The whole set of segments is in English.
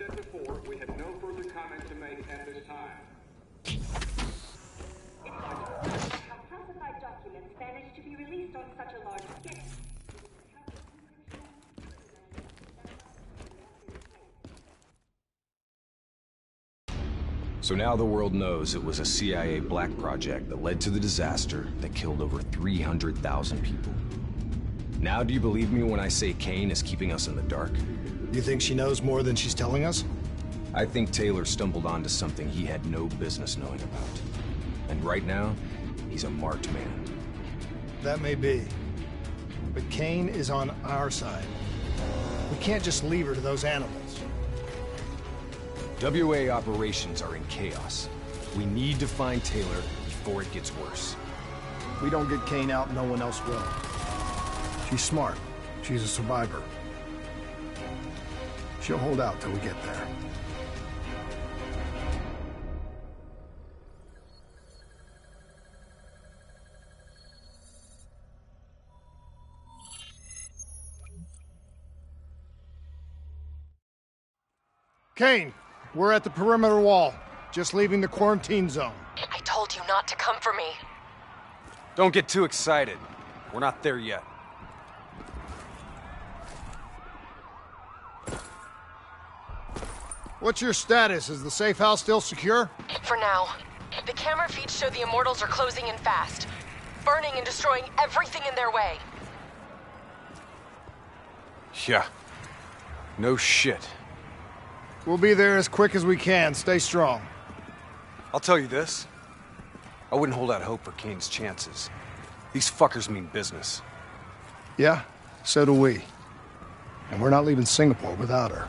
said before, we have no further comment to make at this time. How classified documents managed to be released on such a large scale? So now the world knows it was a CIA black project that led to the disaster that killed over 300,000 people. Now do you believe me when I say Kane is keeping us in the dark? You think she knows more than she's telling us? I think Taylor stumbled onto something he had no business knowing about. And right now, he's a marked man. That may be. But Kane is on our side. We can't just leave her to those animals. WA operations are in chaos. We need to find Taylor before it gets worse. If we don't get Kane out, no one else will. She's smart. She's a survivor. She'll hold out till we get there. Kane, we're at the perimeter wall, just leaving the quarantine zone. I told you not to come for me. Don't get too excited. We're not there yet. What's your status? Is the safe house still secure? For now. The camera feeds show the Immortals are closing in fast, burning and destroying everything in their way. Yeah. No shit. We'll be there as quick as we can. Stay strong. I'll tell you this. I wouldn't hold out hope for Kane's chances. These fuckers mean business. Yeah, so do we. And we're not leaving Singapore without her.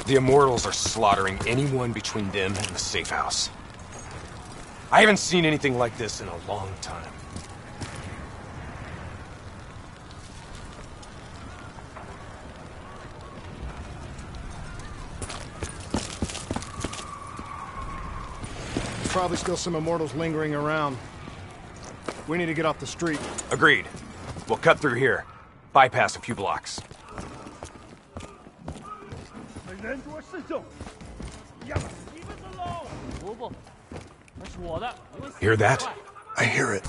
The Immortals are slaughtering anyone between them and the safe house. I haven't seen anything like this in a long time. Probably still some Immortals lingering around. We need to get off the street. Agreed. We'll cut through here. Bypass a few blocks. Hear that? I hear it.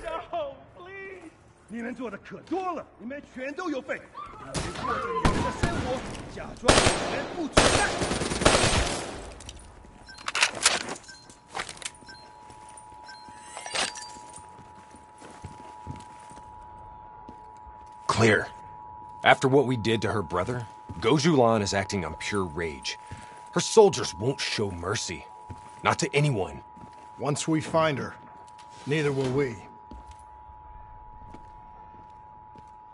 No, please! 你们做的可多了，你们全都有份。那些过着你们的生活，假装你们不存在。 Clear. After what we did to her brother, Gojulan is acting on pure rage. Her soldiers won't show mercy. Not to anyone. Once we find her, neither will we.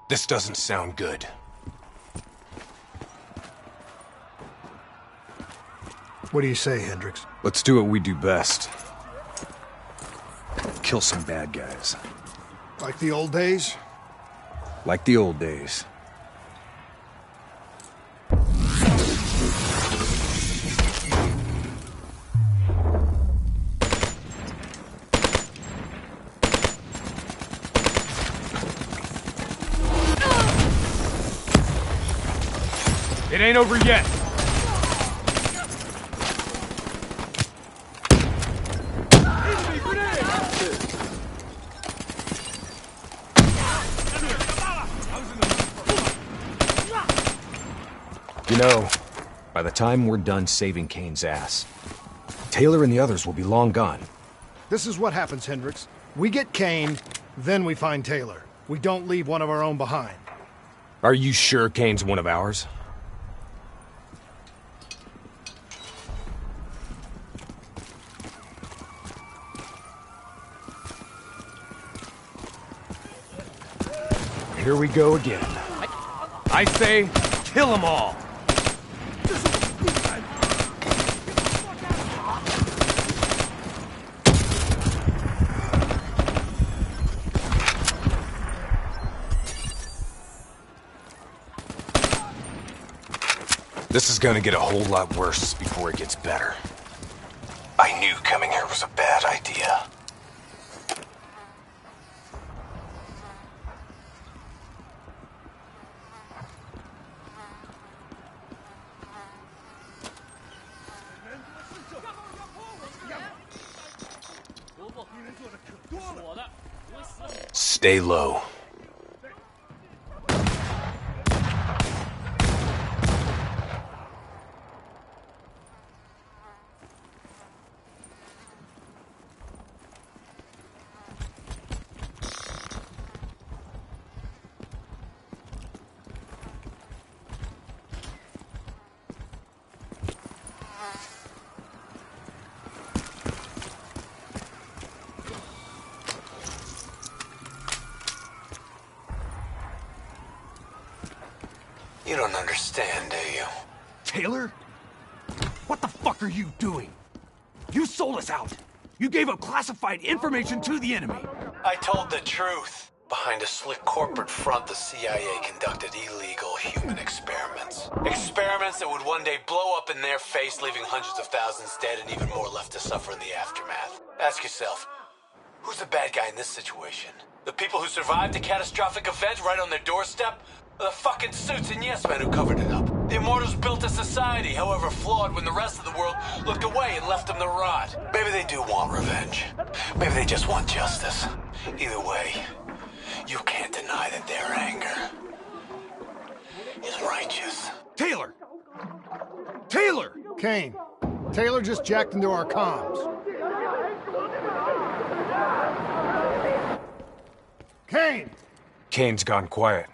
This doesn't sound good. What do you say, Hendricks? Let's do what we do best. Kill some bad guys. Like the old days? Like the old days. It ain't over yet. You know, by the time we're done saving Kane's ass, Taylor and the others will be long gone. This is what happens, Hendricks. We get Kane, then we find Taylor. We don't leave one of our own behind. Are you sure Kane's one of ours? Here we go again. I say, kill them all! This is gonna get a whole lot worse before it gets better. I knew coming here was a bad idea. Stay low. You don't understand, do you? Taylor? What the fuck are you doing? You sold us out. You gave up classified information to the enemy. I told the truth. Behind a slick corporate front, the CIA conducted illegal human experiments. Experiments that would one day blow up in their face, leaving hundreds of thousands dead and even more left to suffer in the aftermath. Ask yourself, who's the bad guy in this situation? The people who survived a catastrophic event right on their doorstep? Or the fucking suits and yes men who covered it up? The Immortals built a society, however flawed, when the rest of the world looked away and left them to rot. Maybe they do want revenge. Maybe they just want justice. Either way, you can't deny that their anger is righteous. Taylor! Taylor! Kane, Taylor just jacked into our comms. Kane! Kane's gone quiet.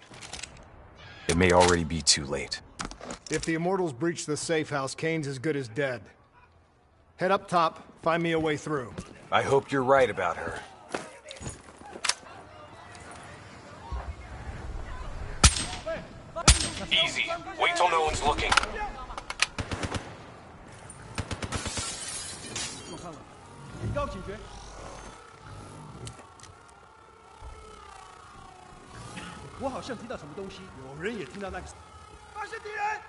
It may already be too late. If the Immortals breach the safe house, Kane's as good as dead. Head up top, find me a way through. I hope you're right about her. Easy. Wait till no one's looking. 提高警觉。我好像听到什么东西，有人也听到那个。发现敌人！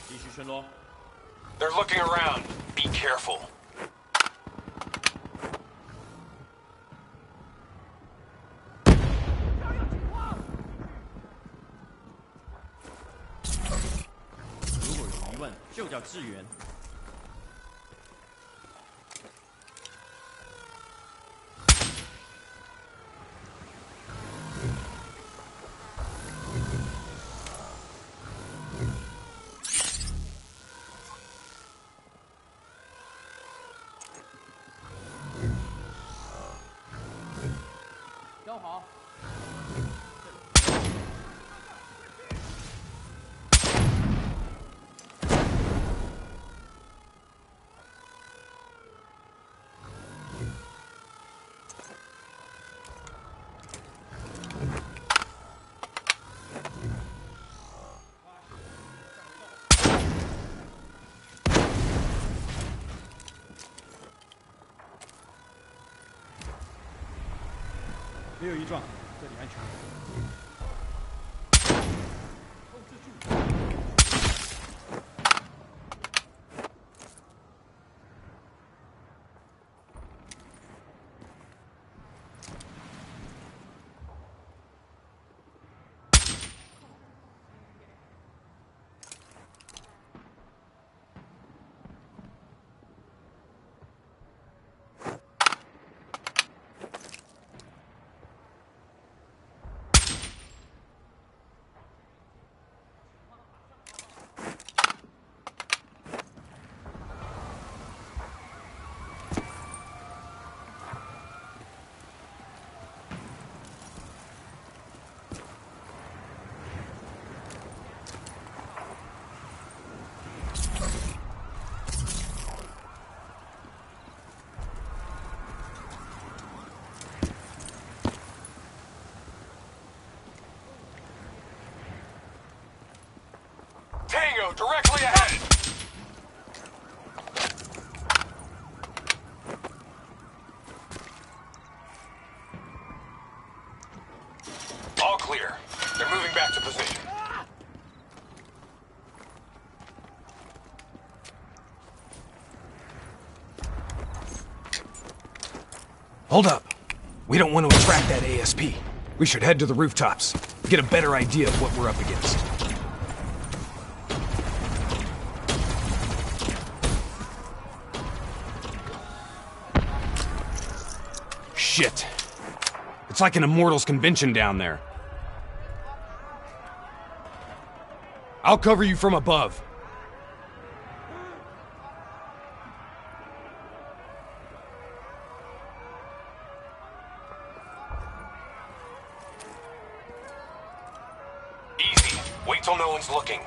继续巡逻。They're looking around. Be careful. If 就叫支援。交好。 没有异状，这里安全。控制住。Hold up. We don't want to attract that ASP. We should head to the rooftops, get a better idea of what we're up against. Shit. It's like an Immortals convention down there. I'll cover you from above. Easy. Wait till no one's looking.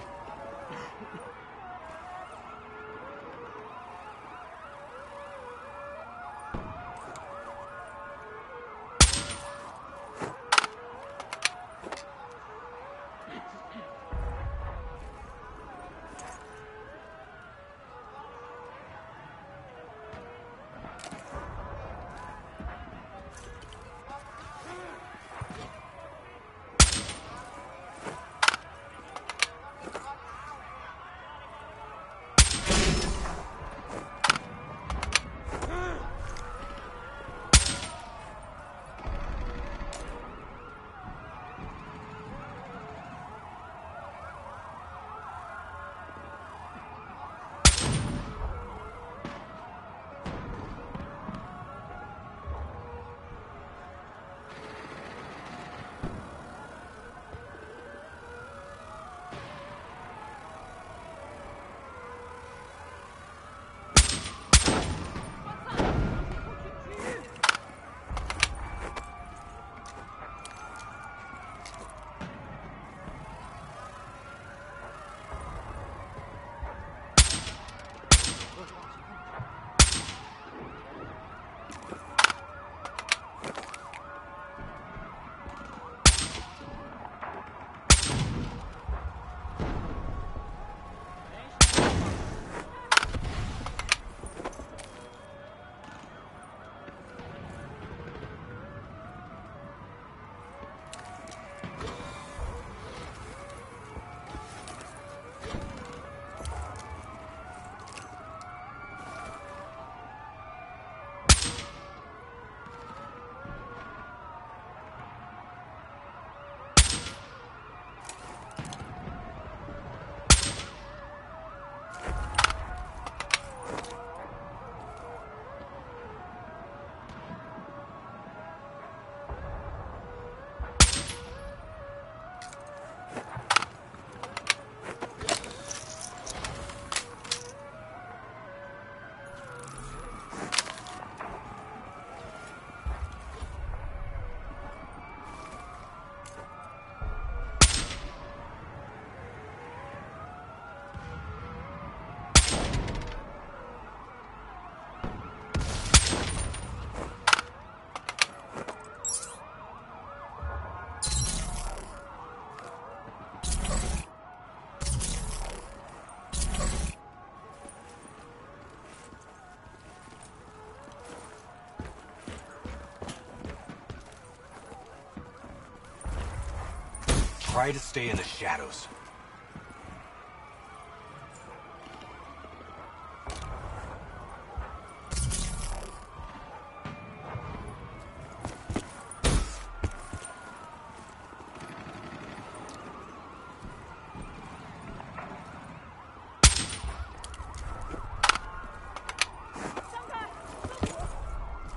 Try to stay in the shadows.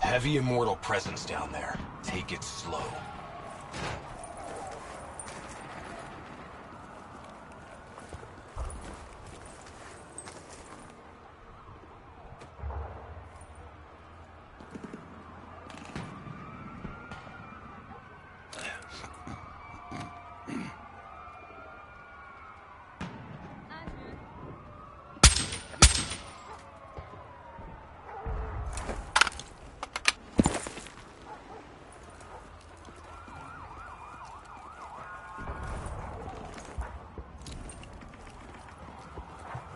Heavy Immortal presence down there. Take it slow.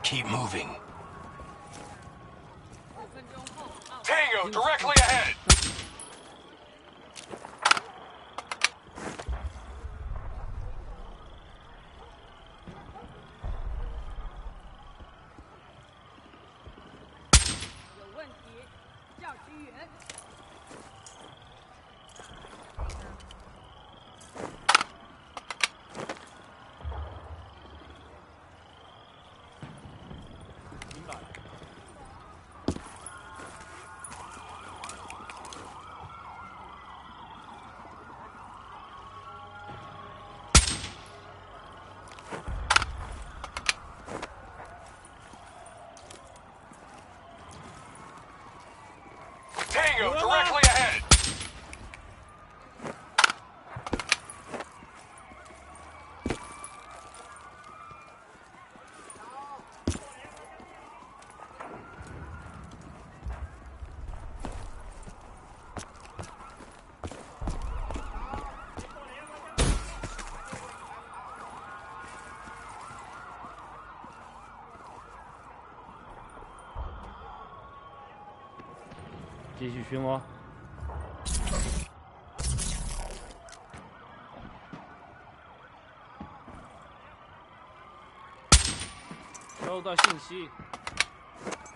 Keep moving. Tango, directly ahead! 继续巡逻。收到信息，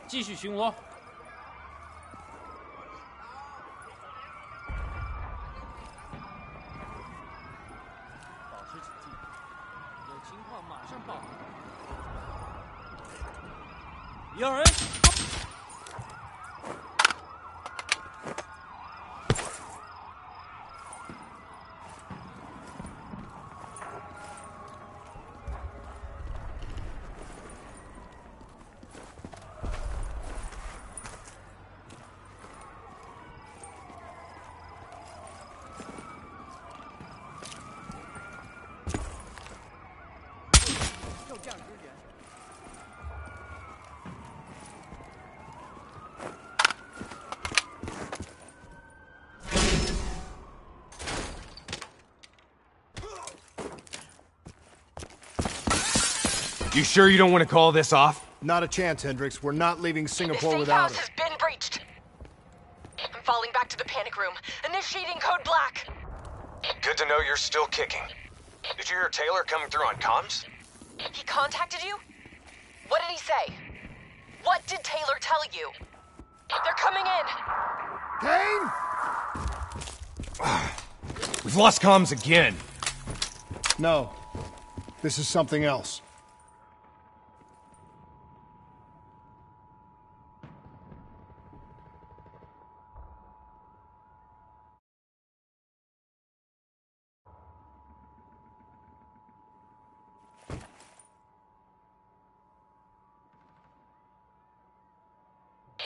继续巡逻。保持警惕，有情况马上报。1、2人。就这样支援。You sure you don't want to call this off? Not a chance, Hendricks. We're not leaving Singapore The safe without house it. has been breached. I'm falling back to the panic room. Initiating code black. Good to know you're still kicking. Did you hear Taylor coming through on comms? He contacted you? What did he say? What did Taylor tell you? They're coming in! Kane? We've lost comms again. No. This is something else.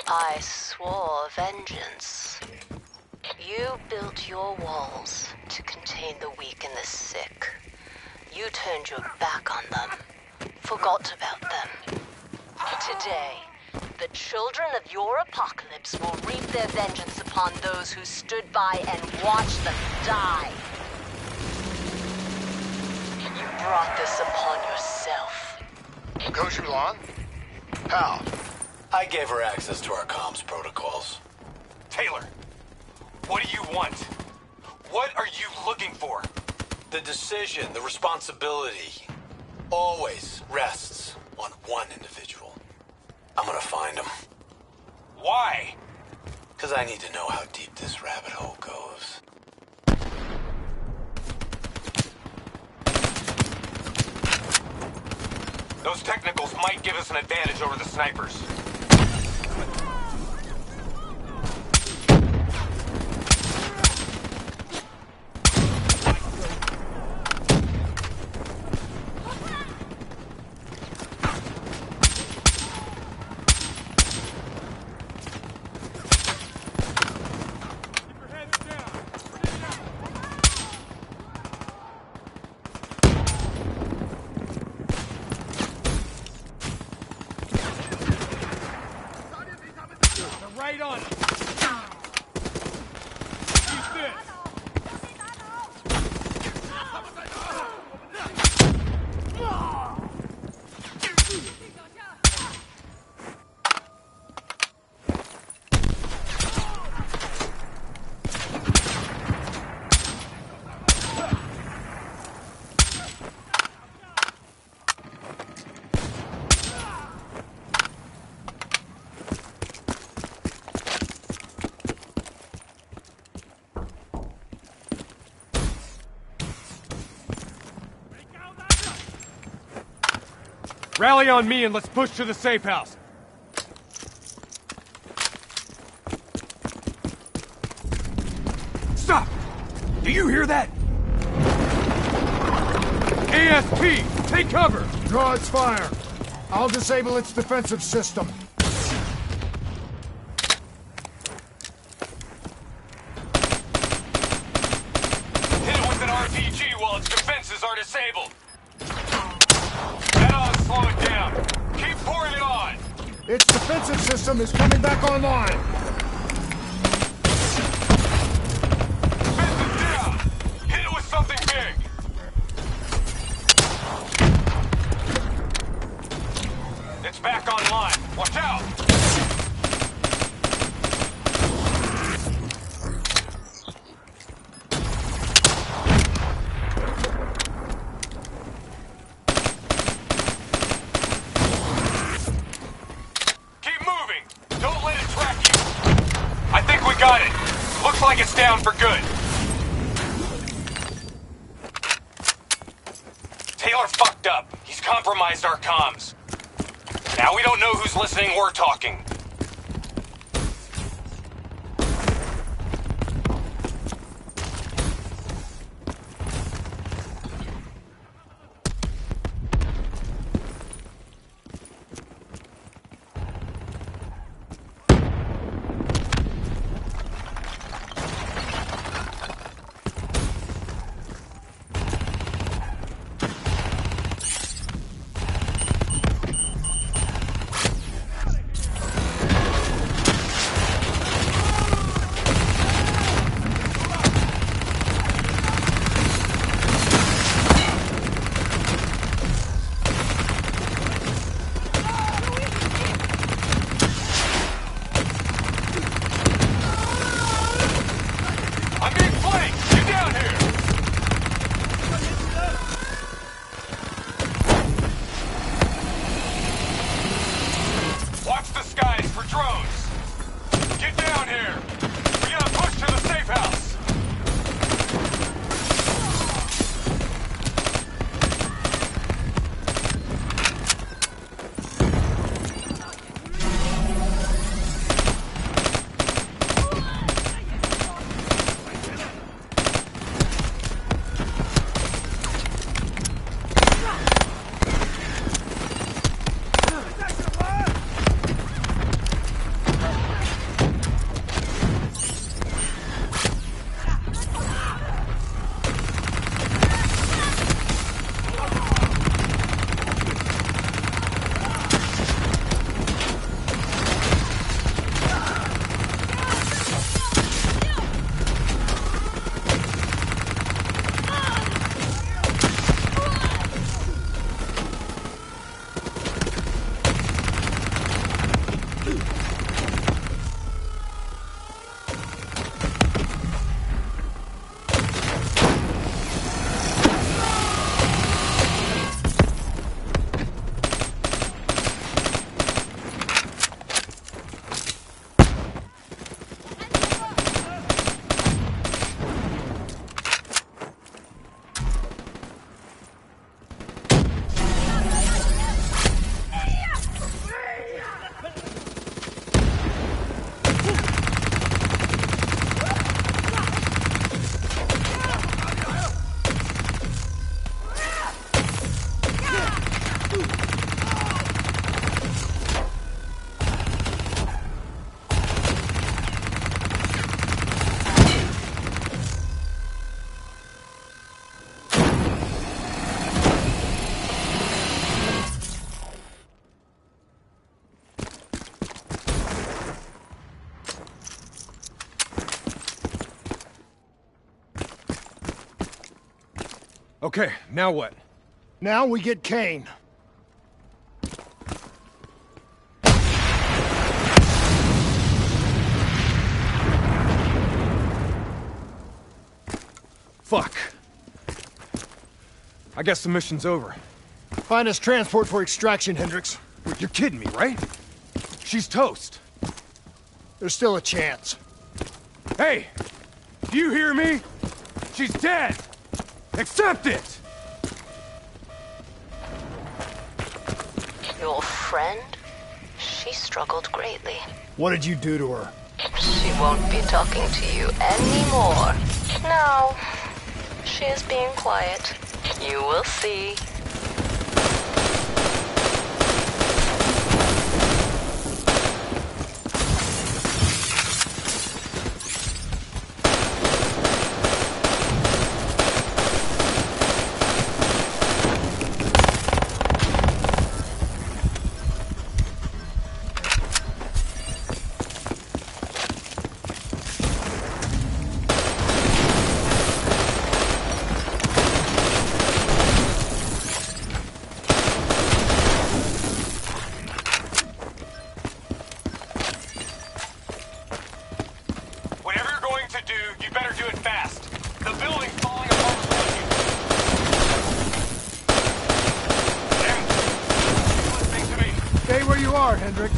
I swore vengeance. You built your walls to contain the weak and the sick. You turned your back on them, forgot about them. Today, the children of your apocalypse will reap their vengeance upon those who stood by and watched them die. You brought this upon yourself. Gojulan? How? I gave her access to our comms protocols. Taylor, what do you want? What are you looking for? The decision, the responsibility, always rests on one individual. I'm gonna find him. Why? Because I need to know how deep this rabbit hole goes. Those technicals might give us an advantage over the snipers. Right on it. Use this. Rally on me and let's push to the safe house. Stop! Do you hear that? ASP, take cover! Draw its fire. I'll disable its defensive system. Hit it with an RPG while its defenses are disabled. Head on, slow it down. Keep pouring it on. Its defensive system is coming back online. Defenses down. Hit it with something big. It's back online. Watch out. got it. Looks like it's down for good. Taylor fucked up. He's compromised our comms. Now we don't know who's listening or talking. Okay, now what? Now we get Kane. Fuck. I guess the mission's over. Find us transport for extraction, Hendricks. Wait, you're kidding me, right? She's toast. There's still a chance. Hey! Do you hear me? She's dead! Accept it! Your friend? She struggled greatly. What did you do to her? She won't be talking to you anymore. Now, she is being quiet. You will see. Hendricks.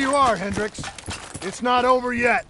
you are, Hendricks. It's not over yet.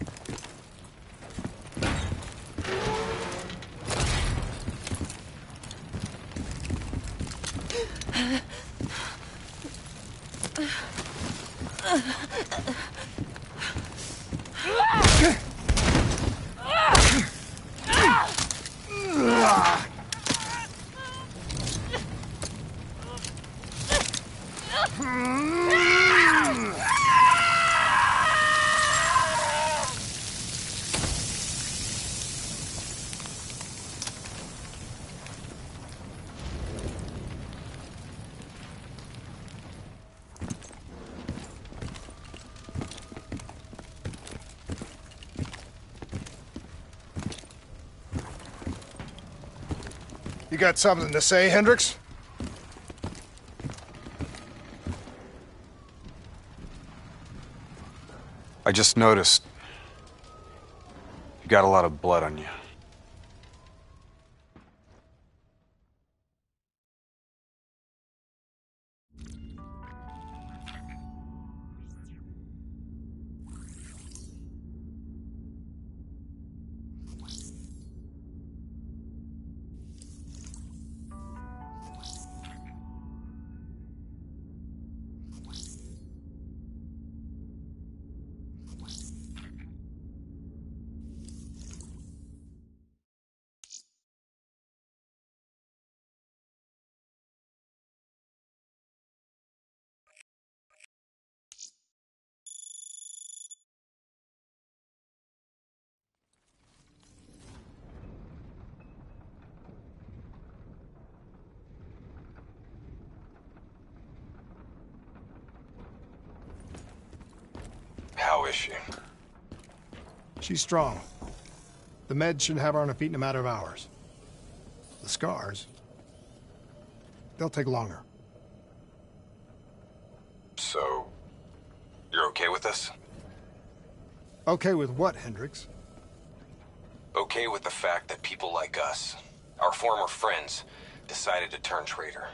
You got something to say, Hendricks? I just noticed you got a lot of blood on you. How is she? She's strong. The meds should have her on her feet in a matter of hours. The scars, they'll take longer. So, you're okay with this? Okay with what, Hendricks? Okay with the fact that people like us, our former friends, decided to turn traitor.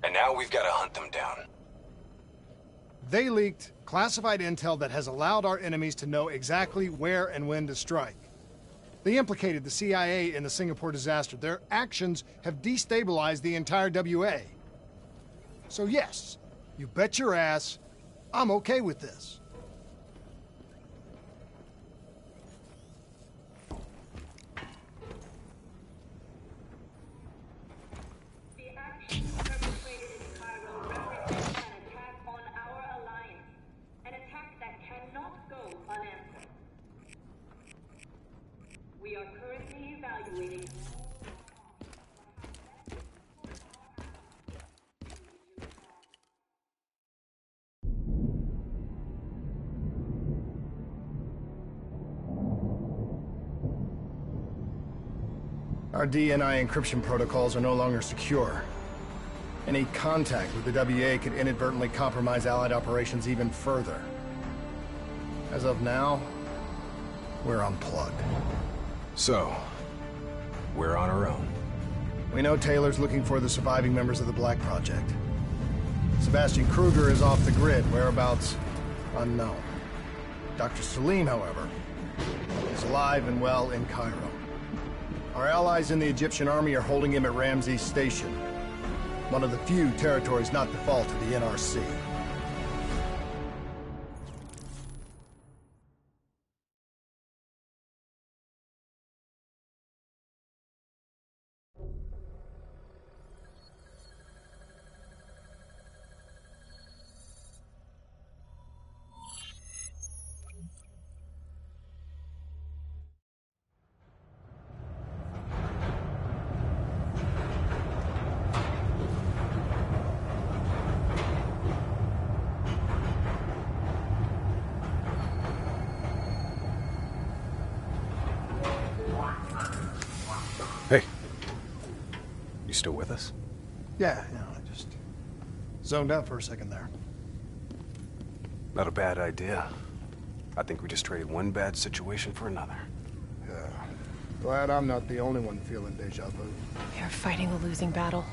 And now we've got to hunt them down. They leaked classified intel that has allowed our enemies to know exactly where and when to strike. They implicated the CIA in the Singapore disaster. Their actions have destabilized the entire WA. So yes, you bet your ass, I'm okay with this. The actions perpetrated in Cairo represent an attack on our alliance. An attack that cannot go unanswered. We are currently evaluating. Our DNI encryption protocols are no longer secure. Any contact with the WA could inadvertently compromise Allied operations even further. As of now, we're unplugged. So, we're on our own. We know Taylor's looking for the surviving members of the Black Project. Sebastian Kruger is off the grid, whereabouts unknown. Dr. Salim, however, is alive and well in Cairo. Our allies in the Egyptian army are holding him at Ramses Station, one of the few territories not to fall to the NRC. Hey. You still with us? Yeah, I just zoned out for a second there. Not a bad idea. I think we just traded one bad situation for another. Yeah. Glad I'm not the only one feeling deja vu. We are fighting a losing battle.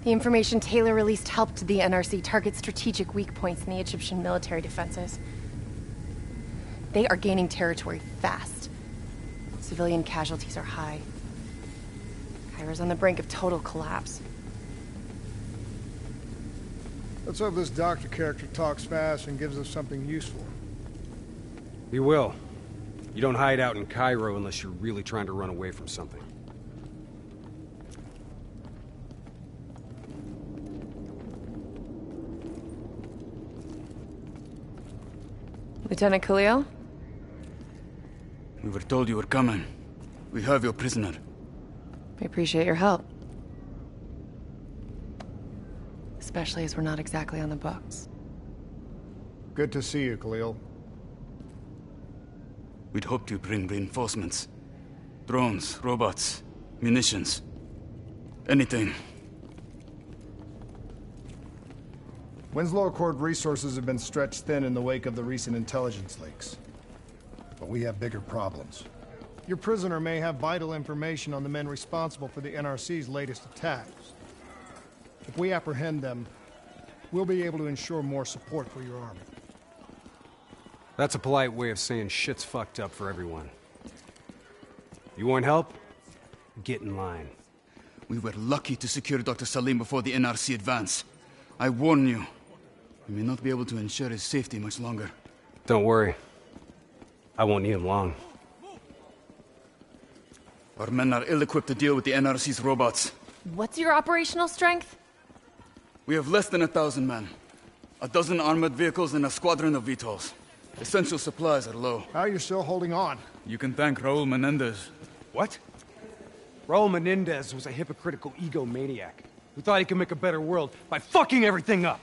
The information Taylor released helped the NRC target strategic weak points in the Egyptian military defenses. They are gaining territory fast. Civilian casualties are high. Cairo's on the brink of total collapse. Let's hope this doctor character talks fast and gives us something useful. He will. You don't hide out in Cairo unless you're really trying to run away from something. Lieutenant Khalil? We were told you were coming. We have your prisoner. We appreciate your help. Especially as we're not exactly on the books. Good to see you, Khalil. We'd hoped to bring reinforcements. Drones, robots, munitions. Anything. Winslow Accord resources have been stretched thin in the wake of the recent intelligence leaks. But we have bigger problems. Your prisoner may have vital information on the men responsible for the NRC's latest attacks. If we apprehend them, we'll be able to ensure more support for your army. That's a polite way of saying shit's fucked up for everyone. You want help? Get in line. We were lucky to secure Dr. Salim before the NRC advance. I warn you, we may not be able to ensure his safety much longer. Don't worry. I won't need him long. Our men are ill-equipped to deal with the NRC's robots. What's your operational strength? We have less than 1,000 men. 12 armored vehicles and a squadron of VTOLs. Essential supplies are low. How are you still holding on? You can thank Raul Menendez. What? Raul Menendez was a hypocritical egomaniac who thought he could make a better world by fucking everything up.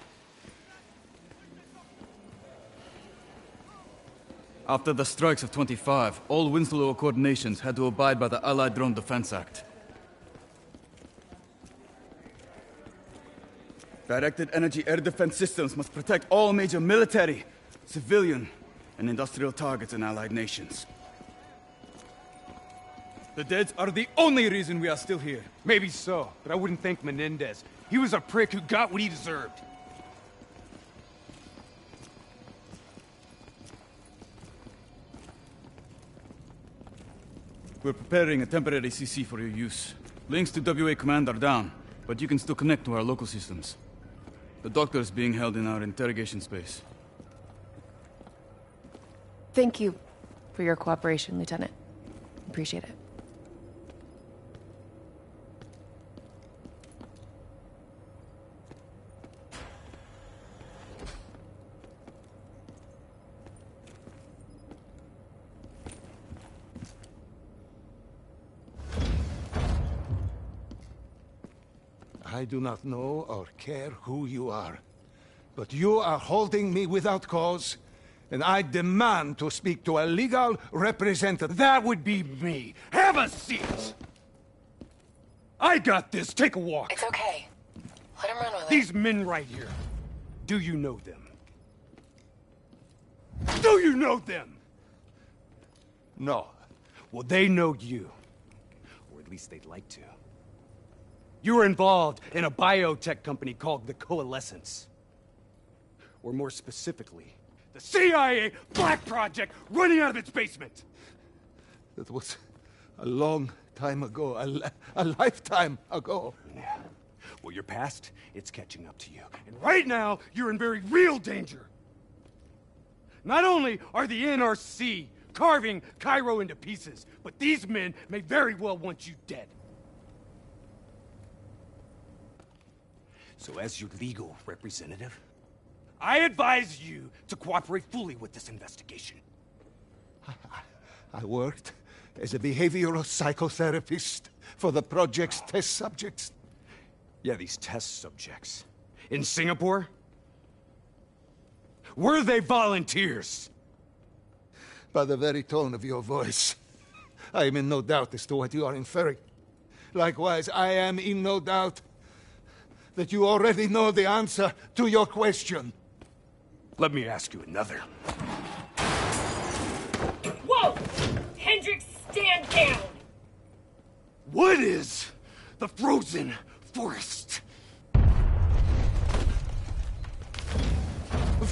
After the strikes of 25, all Winslow Accord nations had to abide by the Allied Drone Defense Act. Directed energy air defense systems must protect all major military, civilian, and industrial targets in allied nations. The dead are the only reason we are still here. Maybe so, but I wouldn't thank Menendez. He was a prick who got what he deserved. We're preparing a temporary CC for your use. Links to WA Command are down, but you can still connect to our local systems. The doctor is being held in our interrogation space. Thank you for your cooperation, Lieutenant. Appreciate it. I do not know or care who you are, but you are holding me without cause, and I demand to speak to a legal representative. That would be me. Have a seat! I got this. Take a walk. It's okay. Let him run with it. These men right here. Do you know them? Do you know them? No. Well, they know you. Or at least they'd like to. You were involved in a biotech company called the Coalescence. Or more specifically, the CIA Black Project running out of its basement. That was a long time ago, a lifetime ago. Yeah. Well, your past, it's catching up to you. And right now, you're in very real danger. Not only are the NRC carving Cairo into pieces, but these men may very well want you dead. So as your legal representative, I advise you to cooperate fully with this investigation. I worked as a behavioral psychotherapist for the project's test subjects. Yeah, these test subjects. In Singapore? Were they volunteers? By the very tone of your voice, I am in no doubt as to what you are inferring. Likewise, I am in no doubt that you already know the answer to your question. Let me ask you another. Whoa! Hendricks, stand down! What is the frozen forest?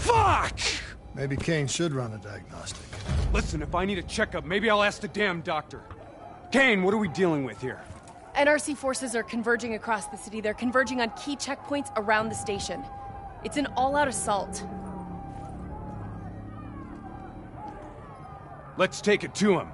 Fuck! Maybe Kane should run a diagnostic. Listen, if I need a checkup, maybe I'll ask the damn doctor. Kane, what are we dealing with here? NRC forces are converging across the city. They're converging on key checkpoints around the station. It's an all-out assault. Let's take it to him.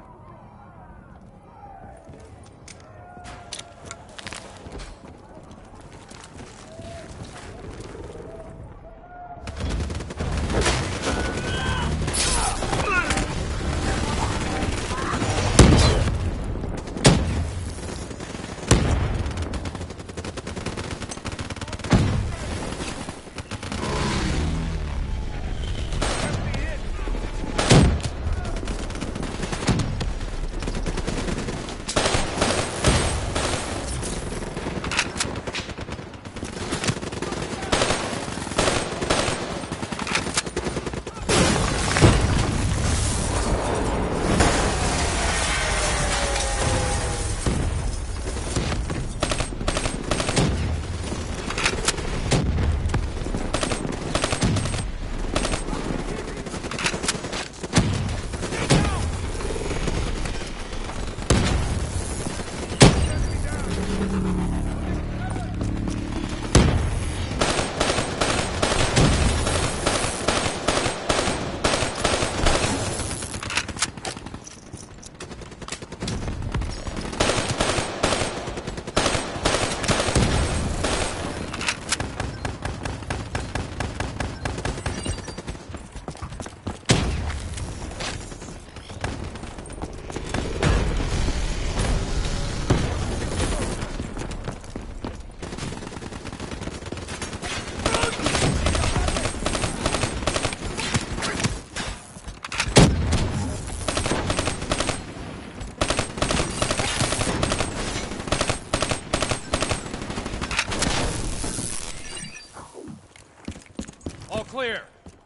Clear.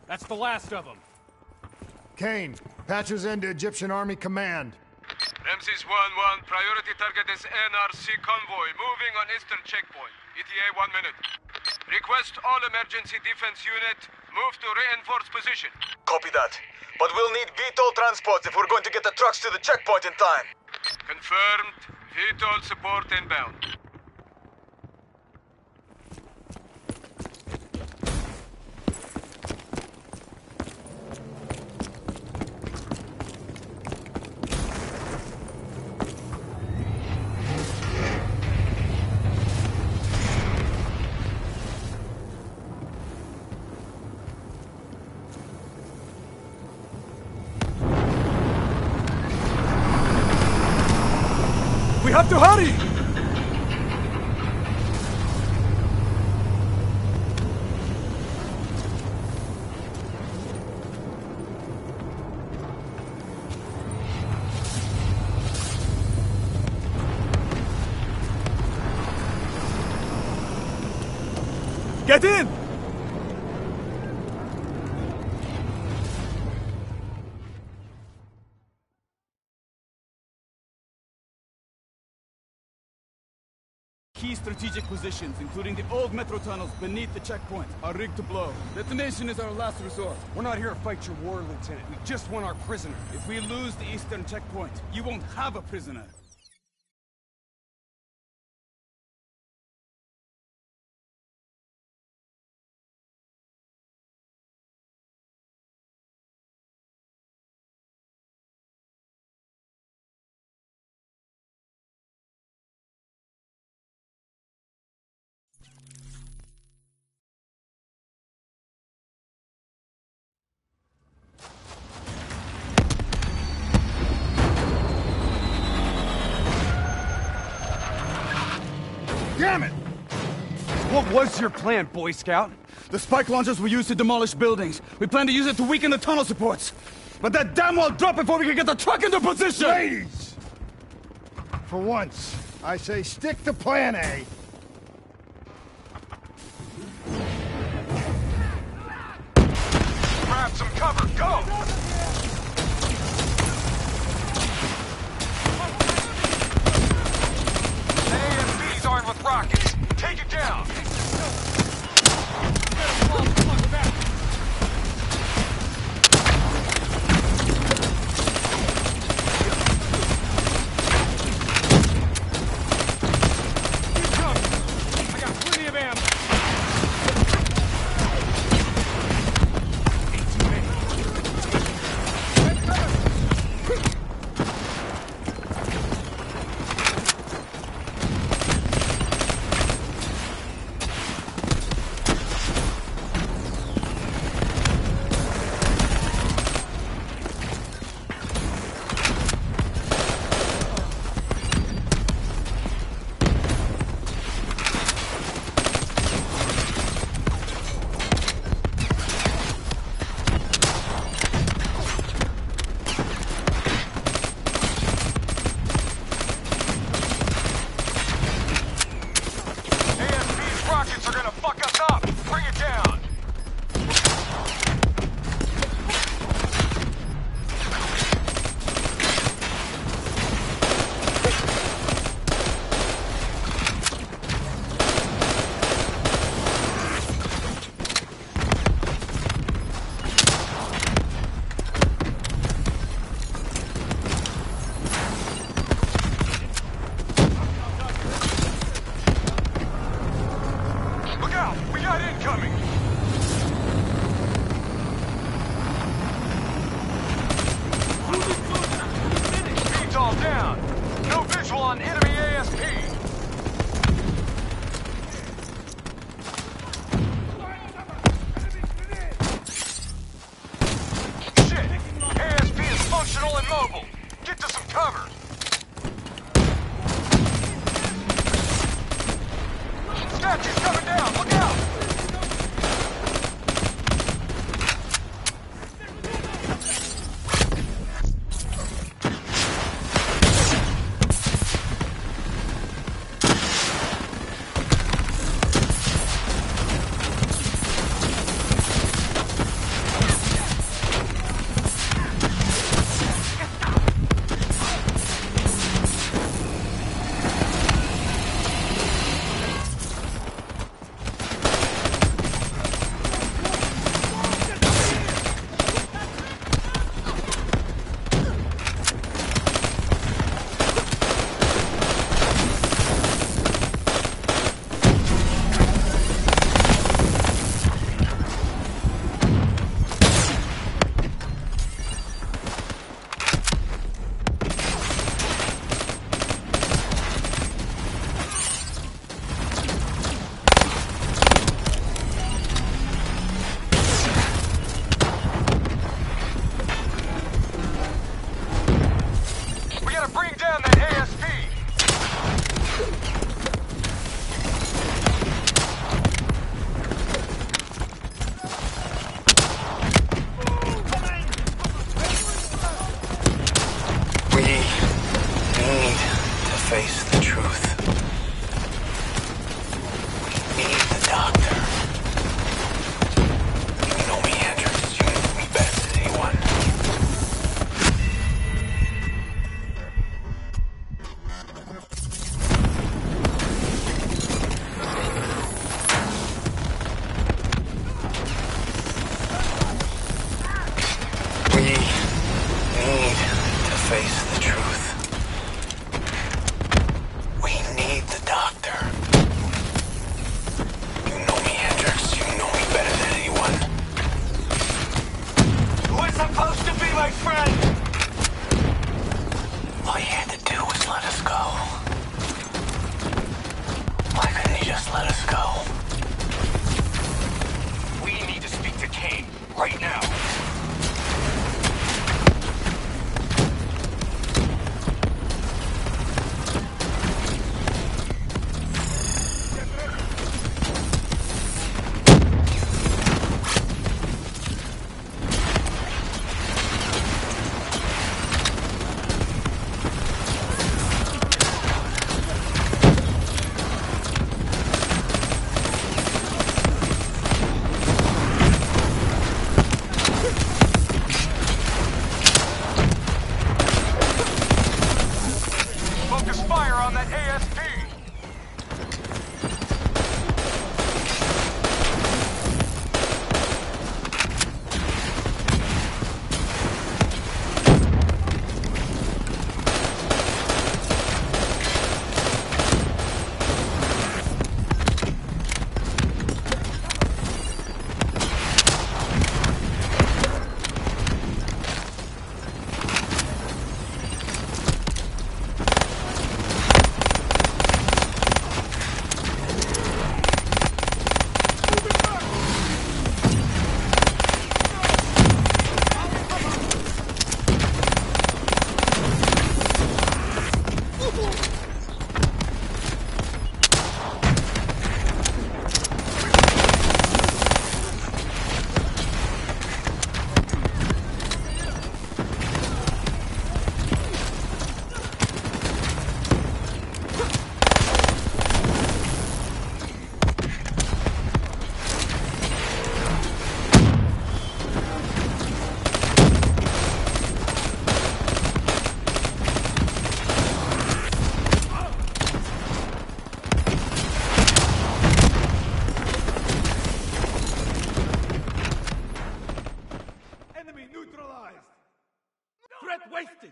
That's the last of them. Kane, patches into Egyptian Army Command. Ramses 1-1, priority target is NRC convoy, moving on eastern checkpoint. ETA 1 minute. Request all emergency defense unit, move to reinforced position. Copy that. But we'll need VTOL transports if we're going to get the trucks to the checkpoint in time. Confirmed. VTOL support inbound. We have to hurry! Get in! Key strategic positions, including the old metro tunnels beneath the checkpoint, are rigged to blow. Detonation is our last resort. We're not here to fight your war, Lieutenant. We just want our prisoner. If we lose the eastern checkpoint, you won't have a prisoner. Damn it! What was your plan, Boy Scout? The spike launchers were used to demolish buildings. We plan to use it to weaken the tunnel supports. But that damn wall dropped before we could get the truck into position! Ladies! For once, I say stick to plan A. Grab some cover, go! AMBs armed with rockets. Take it down! visual on enemy ASP. Shit! ASP is functional and mobile. Get to some cover. Statue's coming down. Look out! Face the truth. We need the doctor. You know me, Hendrix. You know me better than anyone. We need to face the truth. My friend! All you had to do was let us go. Why couldn't you just let us go? We need to speak to Kane right now.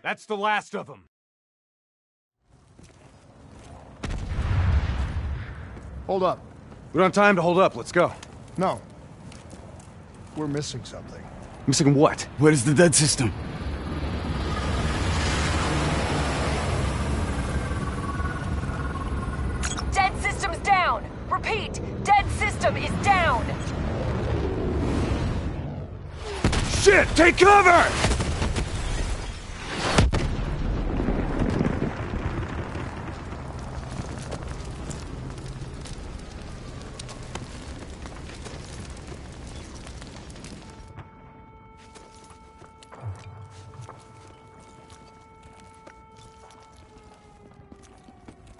That's the last of them. Hold up. We don't have time to hold up. Let's go. No. We're missing something. Missing what? Where is the dead system? Repeat, dead system is down! Shit! Take cover!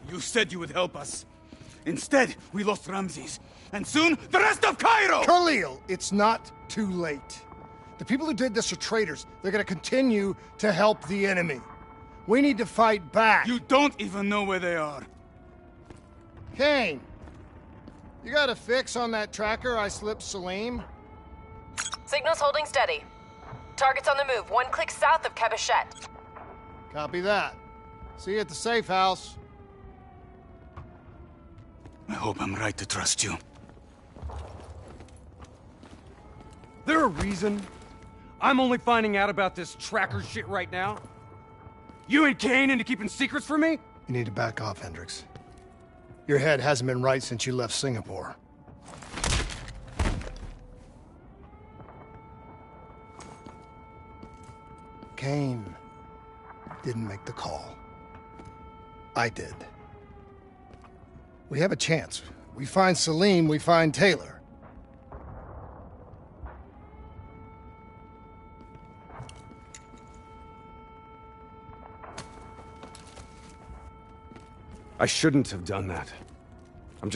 You said you would help us. Instead, we lost Ramses. And soon, the rest of Cairo! Khalil, it's not too late. The people who did this are traitors. They're gonna continue to help the enemy. We need to fight back. You don't even know where they are. Kane, you got a fix on that tracker I slipped Salim? Signal's holding steady. Target's on the move, 1 click south of Cabochette. Copy that. See you at the safe house. I hope I'm right to trust you. There a reason I'm only finding out about this tracker shit right now? You and Kane into keeping secrets from me? You need to back off, Hendricks. Your head hasn't been right since you left Singapore. Kane didn't make the call. I did. We have a chance. We find Salim, we find Taylor. I shouldn't have done that. I'm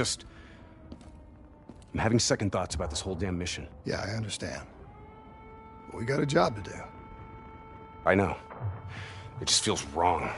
having second thoughts about this whole damn mission. Yeah, I understand. But we got a job to do. I know. It just feels wrong.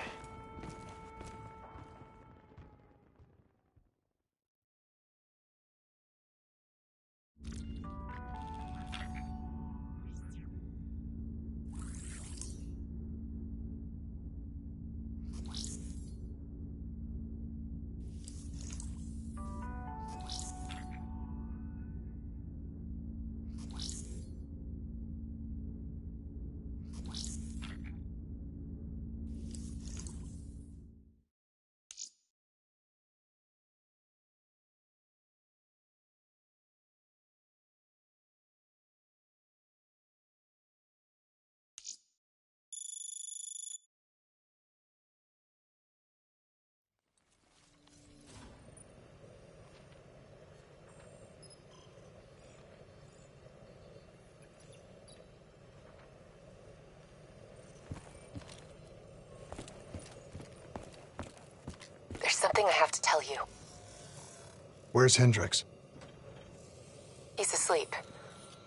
There's something I have to tell you. Where's Hendricks? He's asleep.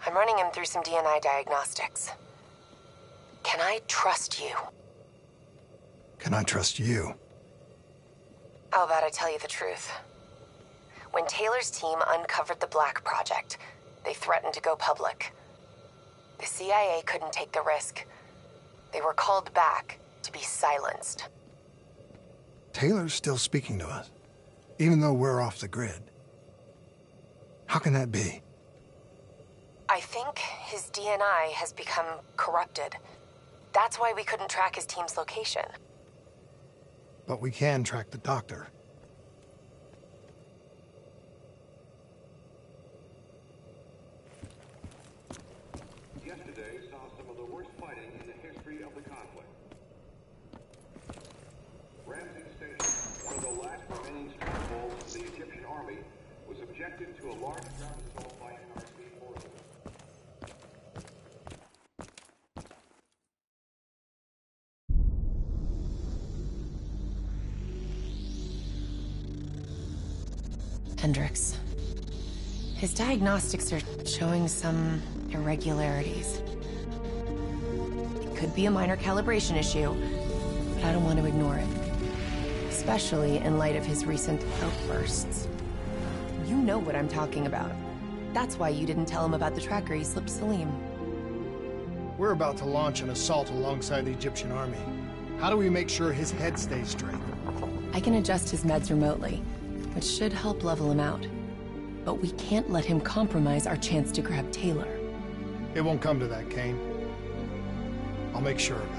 I'm running him through some DNI diagnostics. Can I trust you? Can I trust you? How about I tell you the truth? When Taylor's team uncovered the Black Project, they threatened to go public. The CIA couldn't take the risk. They were called back to be silenced. Taylor's still speaking to us, even though we're off the grid. How can that be? I think his DNI has become corrupted. That's why we couldn't track his team's location. But we can track the doctor. Yesterday saw some of the worst fighting in the history of the conflict. Ramsey Station, one of the last remaining strongholds of the Egyptian army, was subjected to a large ground assault by NRC forces. Hendricks. His diagnostics are showing some irregularities. It could be a minor calibration issue, but I don't want to ignore it. Especially in light of his recent outbursts. You know what I'm talking about. That's why you didn't tell him about the tracker he slipped Salim. We're about to launch an assault alongside the Egyptian army. How do we make sure his head stays straight? I can adjust his meds remotely, which should help level him out. But we can't let him compromise our chance to grab Taylor. It won't come to that, Kane. I'll make sure of it.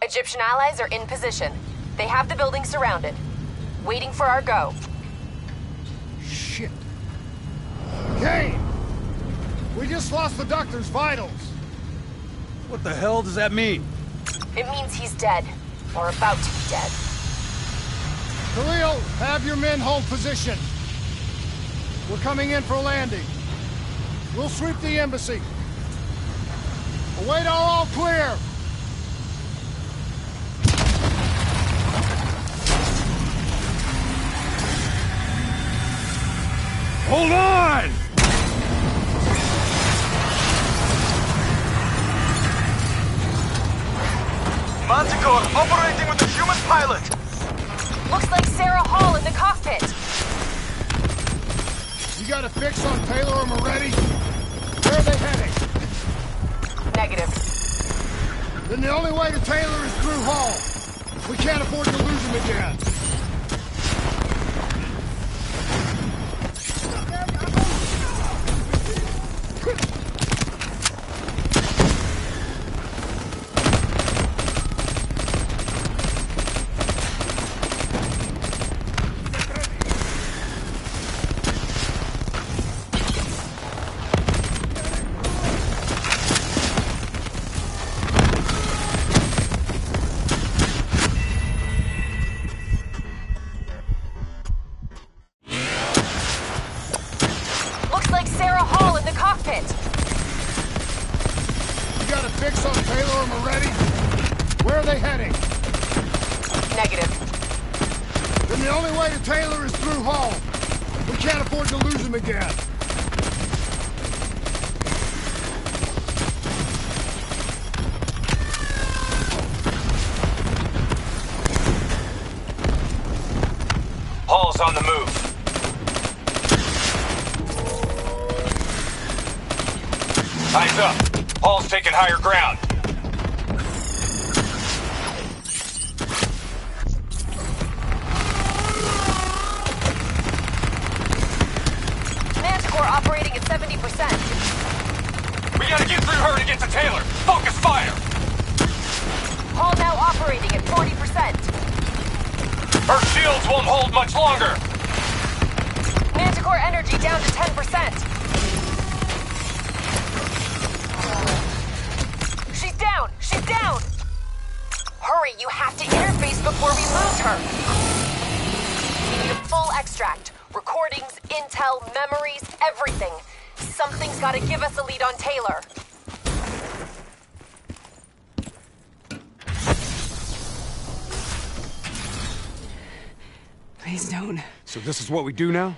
Egyptian allies are in position. They have the building surrounded. Waiting for our go. Shit. Kane! We just lost the doctor's vitals. What the hell does that mean? It means he's dead. Or about to be dead. Khalil, have your men hold position. We're coming in for landing. We'll sweep the embassy. Await our all clear. Hold on! Manticore operating with a human pilot. Looks like Sarah Hall in the cockpit. You got a fix on Taylor or Moretti? Where are they heading? Negative. Then the only way to Taylor is through Hall. We can't afford to lose him again. Hall's on the move. Eyes up. Hall's taking higher ground. Manticore operating at 70%. We gotta get through her to get to Taylor. Focus fire. Hall now operating at 40%. Her shields won't hold much longer! Manticore energy down to 10%. She's down! She's down! Hurry, you have to interface before we lose her! We need a full extract. Recordings, intel, memories, everything. Something's gotta give us a lead on Taylor. Please don't. So this is what we do now?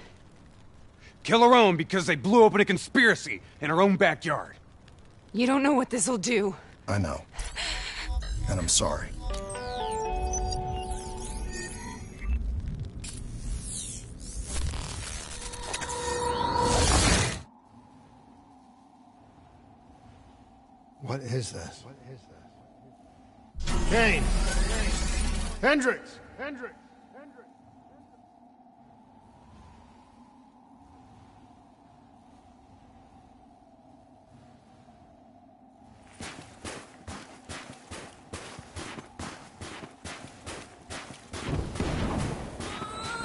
Kill our own because they blew open a conspiracy in our own backyard. You don't know what this'll do. I know. And I'm sorry. What is this? Kane! Hendricks! Hendricks!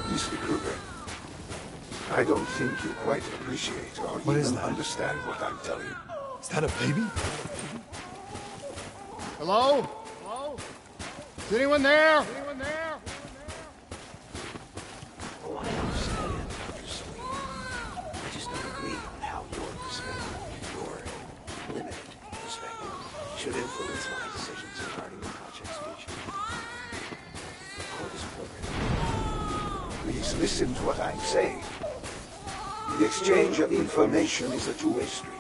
Mr. Kruger, I don't think you quite appreciate or What is even that? understand what I'm telling you. Is that a baby? Hello? Hello? Is anyone there? Anyone there? Oh, I understand, Dr. Sweet. I just don't agree on how your perspective, your limited perspective, should influence my decisions regarding the project's future. The court is broken. Please listen to what I'm saying. The exchange of information is a two-way street.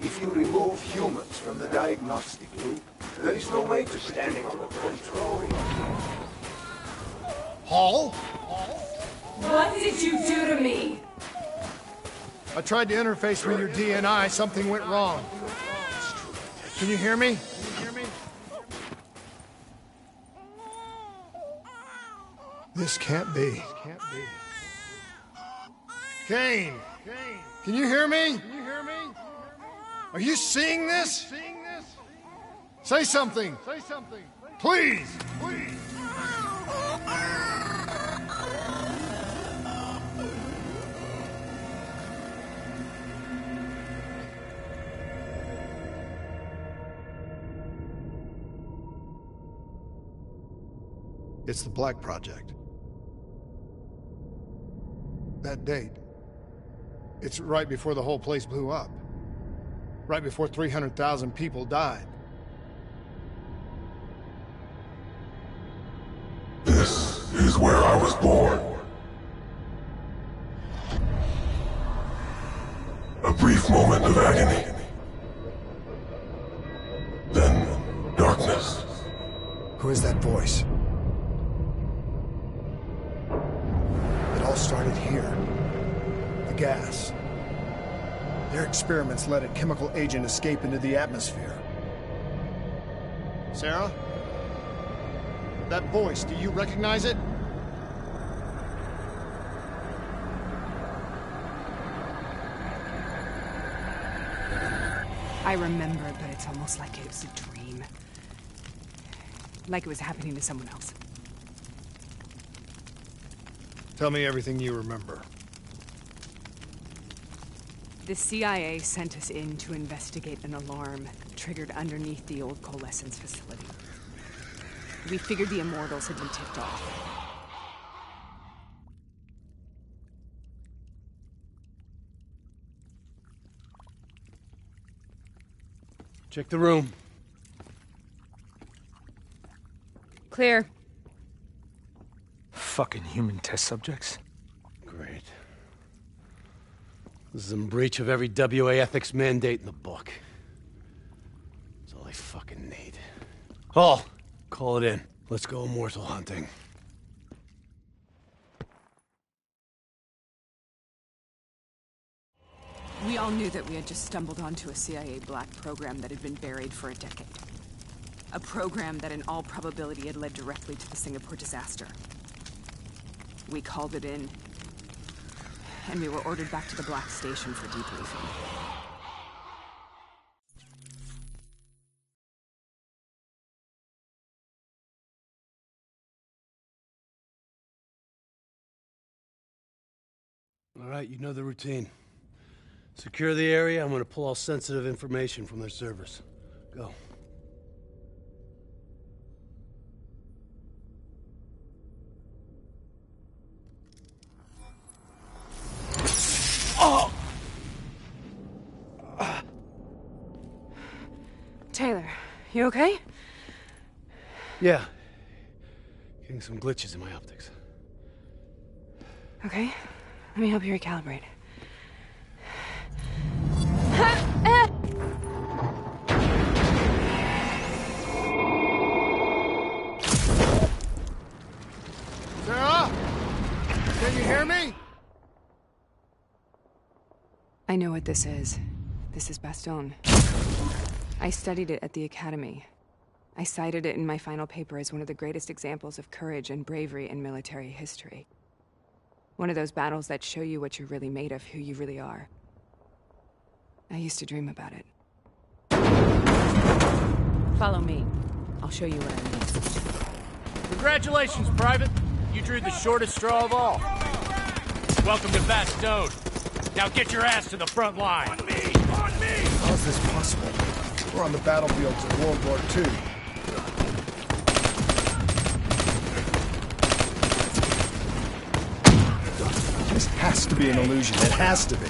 If you remove humans from the diagnostic loop, there is no way to standing on the control. Hall? What did you do to me? I tried to interface with your DNI. Something went wrong. Can you hear me? This can't be. Kane! Can you hear me? Are you seeing this? Say something! Please! Please! It's the Black Project. That date. It's right before the whole place blew up. Right before 300,000 people died. This is where I was born. A brief moment of agony. Then, darkness. Who is that voice? It all started here. The gas. Their experiments let a chemical agent escape into the atmosphere. Sarah? That voice, do you recognize it? I remember, but it's almost like it was a dream. Like it was happening to someone else. Tell me everything you remember. The CIA sent us in to investigate an alarm triggered underneath the old coalescence facility. We figured the Immortals had been tipped off. Check the room. Clear. Fucking human test subjects. Great. This is in breach of every WA ethics mandate in the book. That's all I fucking need. Hall, call it in. Let's go immortal hunting. We all knew that we had just stumbled onto a CIA black program that had been buried for a decade. A program that in all probability had led directly to the Singapore disaster. We called it in, and we were ordered back to the Black Station for debriefing. All right, you know the routine. Secure the area. I'm gonna pull all sensitive information from their servers. Go. Oh! Taylor, you okay? Yeah. Getting some glitches in my optics. Okay. Let me help you recalibrate. Sarah? Can you hear me? I know what this is. This is Bastogne. I studied it at the Academy. I cited it in my final paper as one of the greatest examples of courage and bravery in military history. One of those battles that show you what you're really made of, who you really are. I used to dream about it. Follow me. I'll show you what I mean. Congratulations, Private. You drew the shortest straw of all. Welcome to Bastogne. Now get your ass to the front line. On me! On me! How is this possible? We're on the battlefields of World War II. This has to be an illusion. It has to be.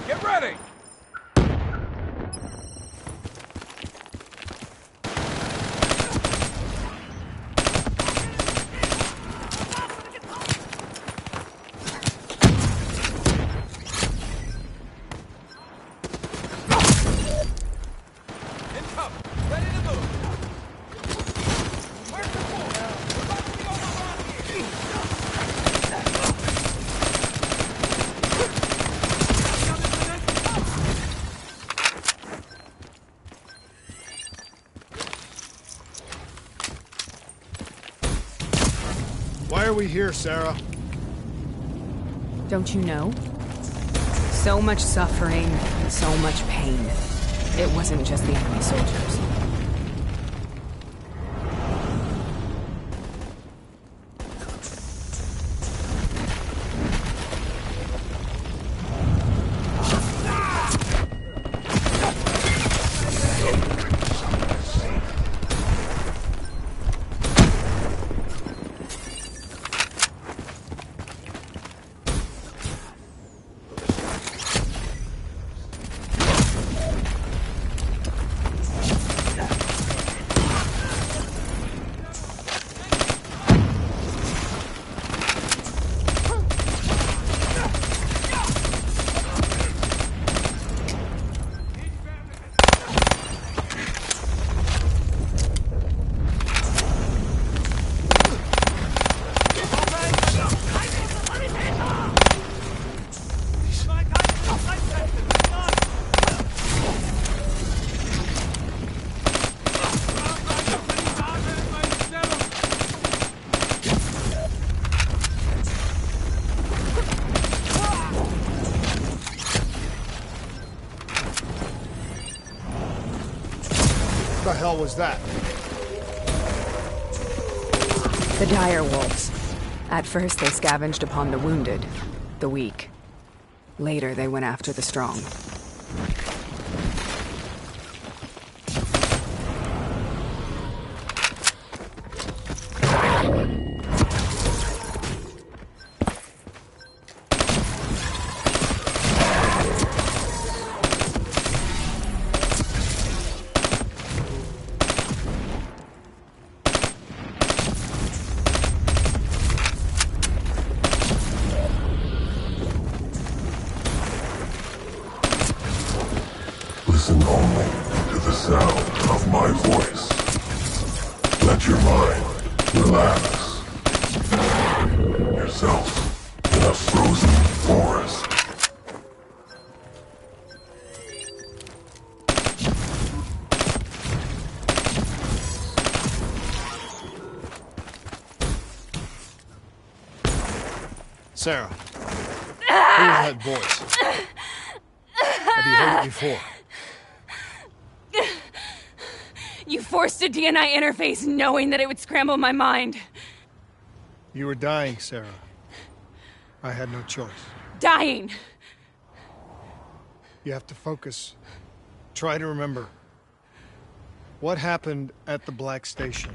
Get ready! Why are we here, Sarah? Don't you know? So much suffering, so much pain. It wasn't just the enemy soldiers. What the hell was that? The dire wolves. At first they scavenged upon the wounded, the weak. Later they went after the strong. Listen only to the sound of my voice. Let your mind relax. Yourself in a frozen forest. Sarah, who is that voice? Have you heard it before? You forced a DNI interface knowing that it would scramble my mind. You were dying, Sarah. I had no choice. Dying! You have to focus. Try to remember. What happened at the Black Station?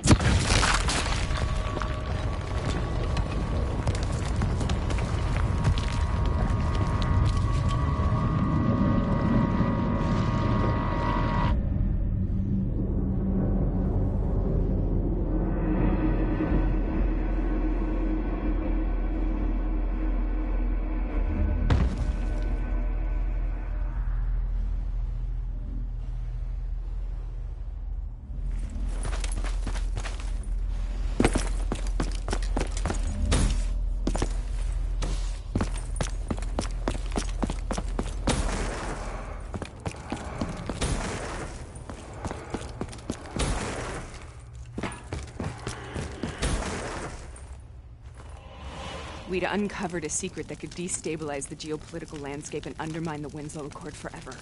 We'd uncovered a secret that could destabilize the geopolitical landscape and undermine the Winslow Accord forever.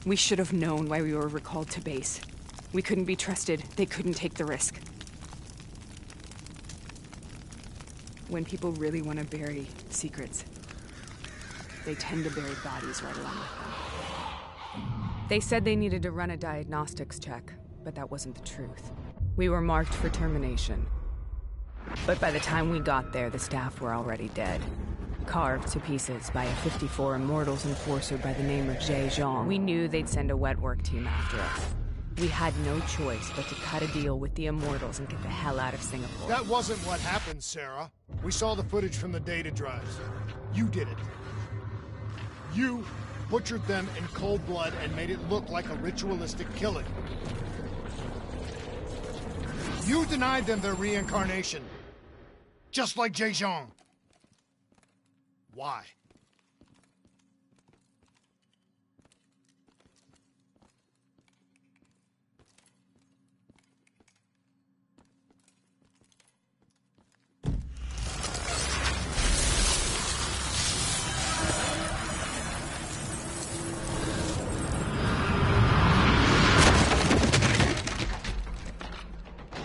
We should have known why we were recalled to base. We couldn't be trusted. They couldn't take the risk. When people really want to bury secrets, they tend to bury bodies right along with them. They said they needed to run a diagnostics check, but that wasn't the truth. We were marked for termination. But by the time we got there, the staff were already dead. Carved to pieces by a 54 Immortals enforcer by the name of Jay Zhang. We knew they'd send a wet work team after us. We had no choice but to cut a deal with the Immortals and get the hell out of Singapore. That wasn't what happened, Sarah. We saw the footage from the data drives. You did it. You butchered them in cold blood and made it look like a ritualistic killing. You denied them their reincarnation. Just like Jay Zhang. Why?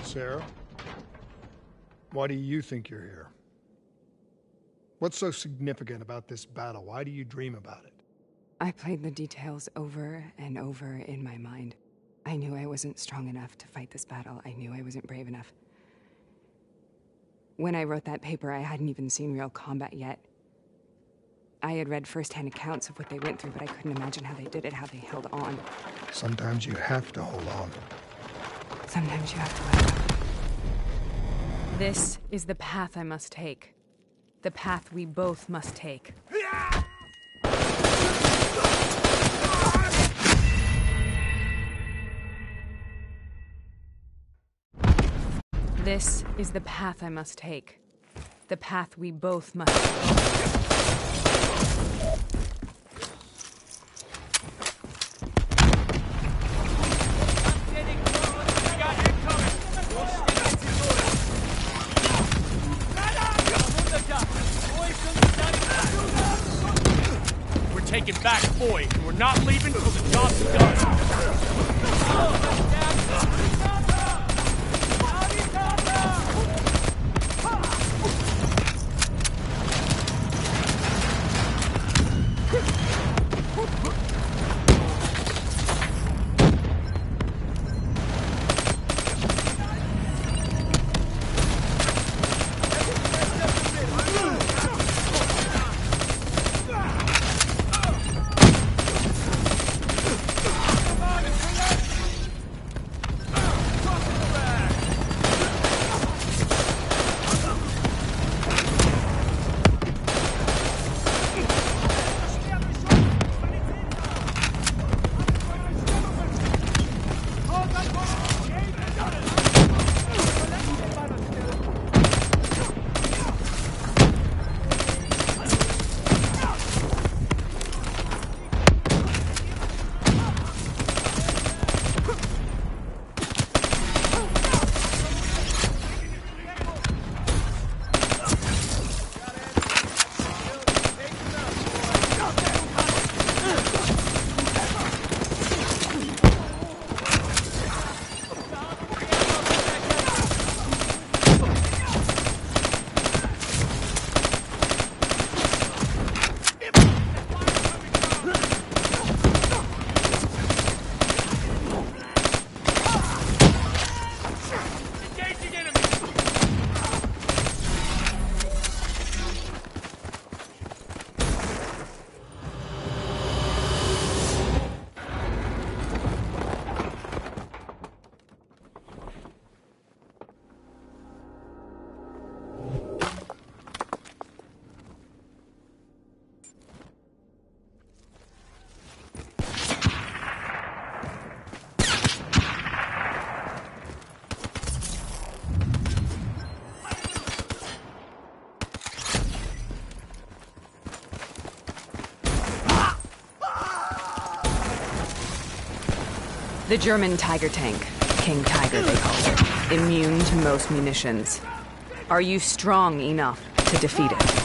Sarah, why do you think you're here? What's so significant about this battle? Why do you dream about it? I played the details over and over in my mind. I knew I wasn't strong enough to fight this battle. I knew I wasn't brave enough. When I wrote that paper, I hadn't even seen real combat yet. I had read first-hand accounts of what they went through, but I couldn't imagine how they did it, how they held on. Sometimes you have to hold on. Sometimes you have to let go. This is the path I must take. The path we both must take. This is the path I must take. The path we both must take. Taking back Boy, and we're not leaving until the job's done. The German Tiger tank, King Tiger they call it, immune to most munitions. Are you strong enough to defeat it?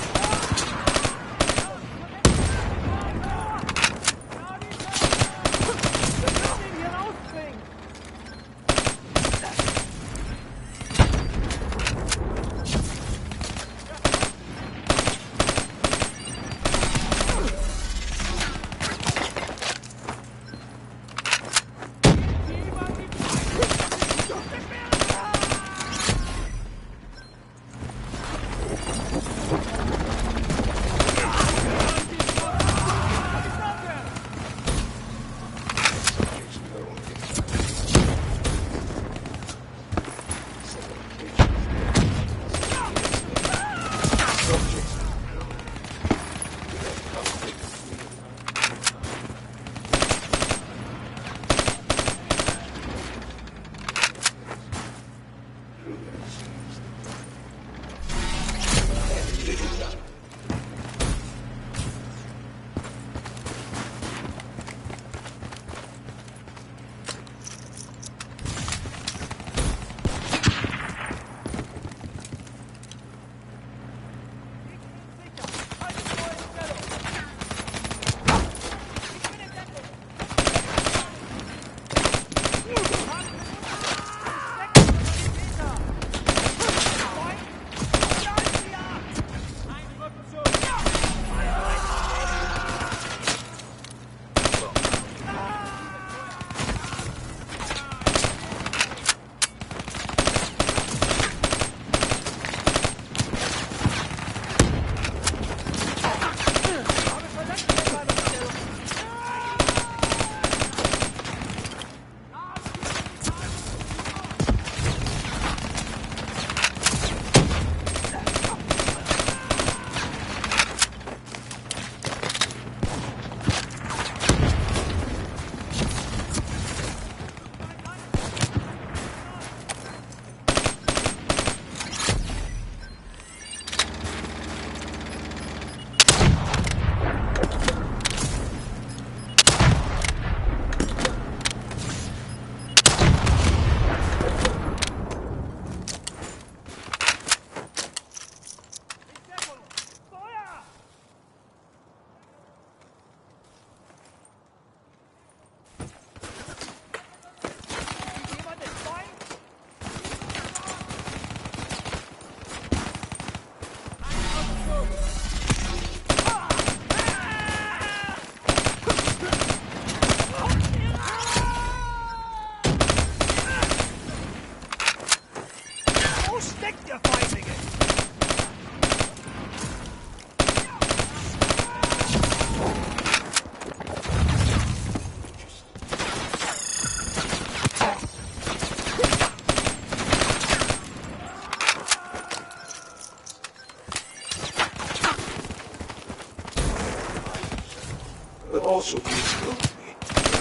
also be guilty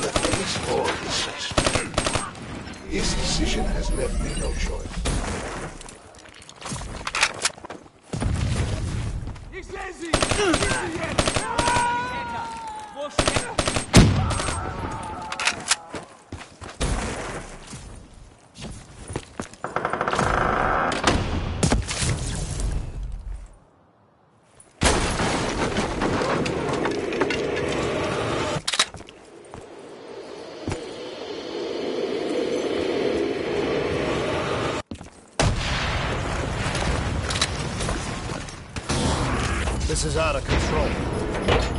that face all disaster. His decision has left me no choice. This is out of control.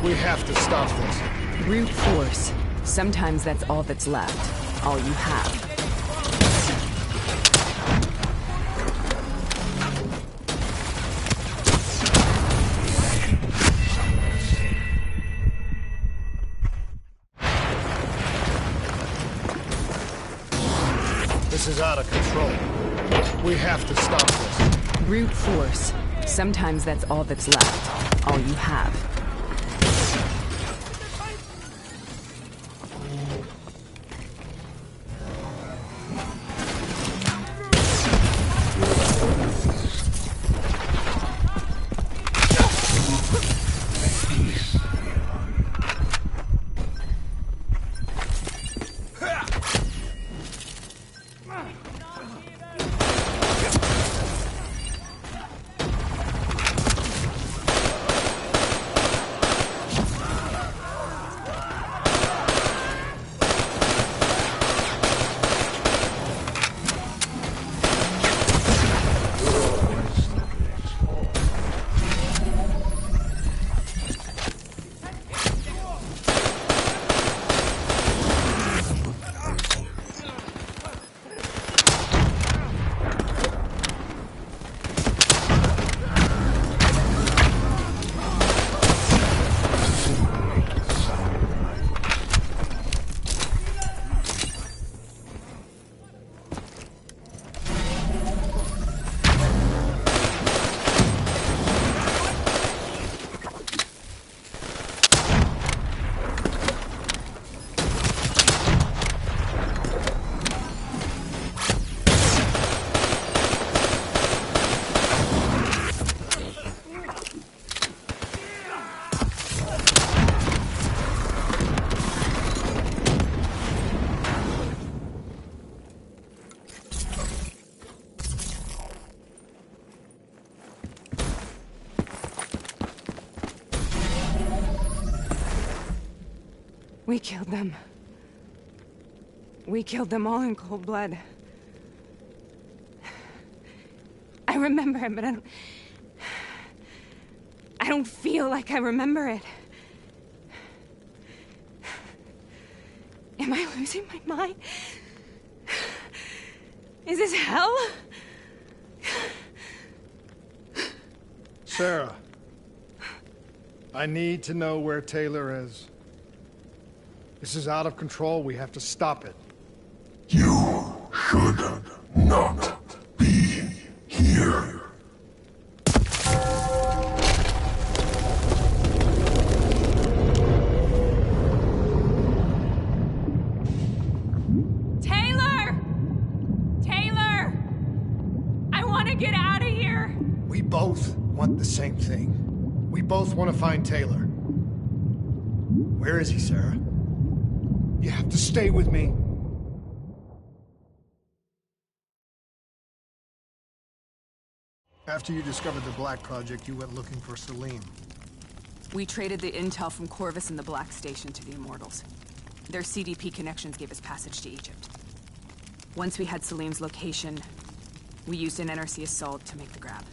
We have to stop this. Brute force. Sometimes that's all that's left. All you have. This is out of control. We have to stop this. Brute force. Sometimes that's all that's left. All you have. We killed them. We killed them all in cold blood. I remember it, but I don't feel like I remember it. Am I losing my mind? Is this hell? Sarah, I need to know where Taylor is. This is out of control. We have to stop it. You should not be here. Taylor! Taylor! I want to get out of here! We both want the same thing. We both want to find Taylor. Where is he, Sarah? You have to stay with me. After you discovered the Black Project, you went looking for Salim. We traded the intel from Corvus and the Black Station to the Immortals. Their CDP connections gave us passage to Egypt. Once we had Salim's location, we used an NRC assault to make the grab.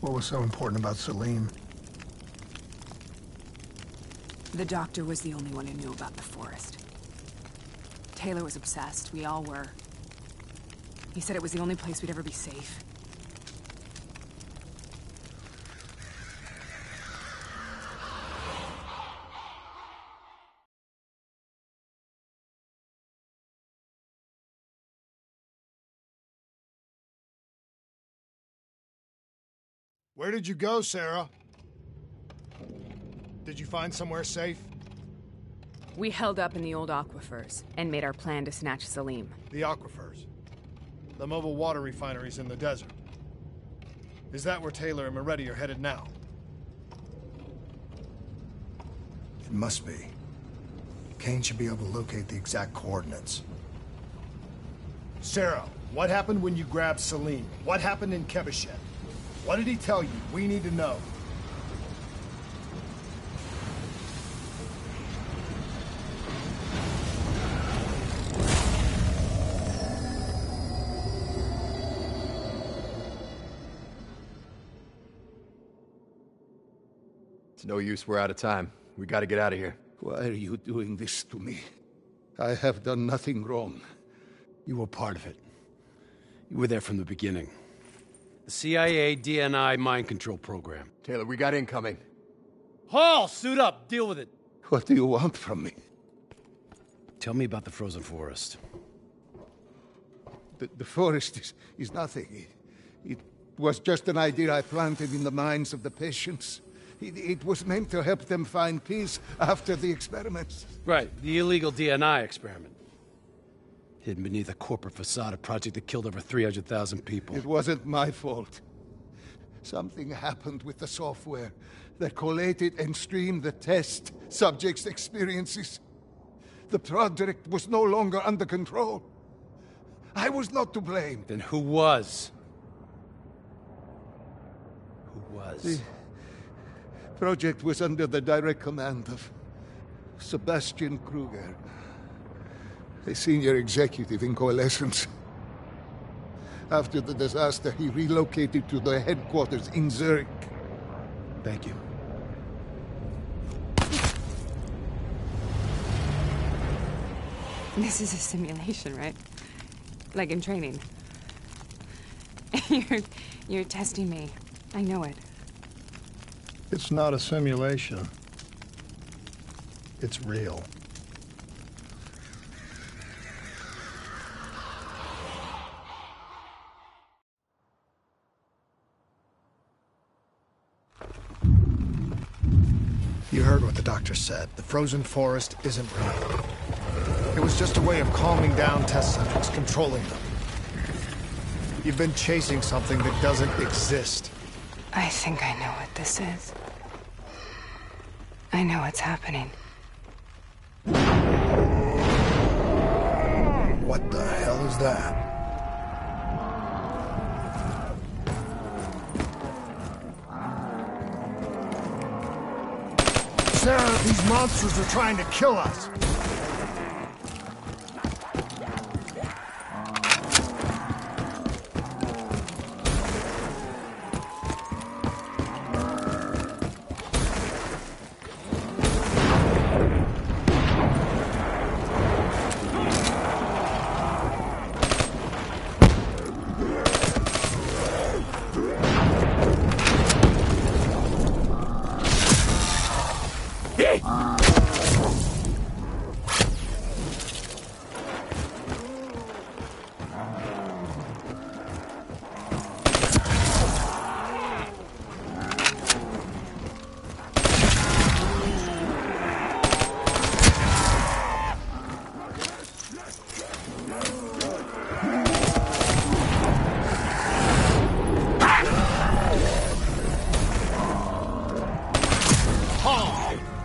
What was so important about Salim? The doctor was the only one who knew about the forest. Taylor was obsessed. We all were. He said it was the only place we'd ever be safe. Where did you go, Sarah? Did you find somewhere safe? We held up in the old aquifers and made our plan to snatch Salim. The aquifers. The mobile water refineries in the desert. Is that where Taylor and Moretti are headed now? It must be. Kane should be able to locate the exact coordinates. Sarah, what happened when you grabbed Salim? What happened in Kebashet? What did he tell you? We need to know. It's no use, we're out of time. We gotta get out of here. Why are you doing this to me? I have done nothing wrong. You were part of it. You were there from the beginning. The CIA DNI mind control program. Taylor, we got incoming. Hall, suit up. Deal with it. What do you want from me? Tell me about the frozen forest. The forest is nothing. It was just an idea I planted in the minds of the patients. It was meant to help them find peace after the experiments. Right, the illegal DNI experiment. Hidden beneath a corporate facade, a project that killed over 300,000 people. It wasn't my fault. Something happened with the software that collated and streamed the test subjects' experiences. The project was no longer under control. I was not to blame. Then who was? Who was? The project was under the direct command of Sebastian Kruger, a senior executive in Coalescence. After the disaster, he relocated to the headquarters in Zurich. Thank you. This is a simulation, right? Like in training. You're testing me. I know it. It's not a simulation. It's real. You heard what the doctor said. The frozen forest isn't real. It was just a way of calming down test subjects, controlling them. You've been chasing something that doesn't exist. I think I know what this is. I know what's happening. What the hell is that? Sarah, these monsters are trying to kill us!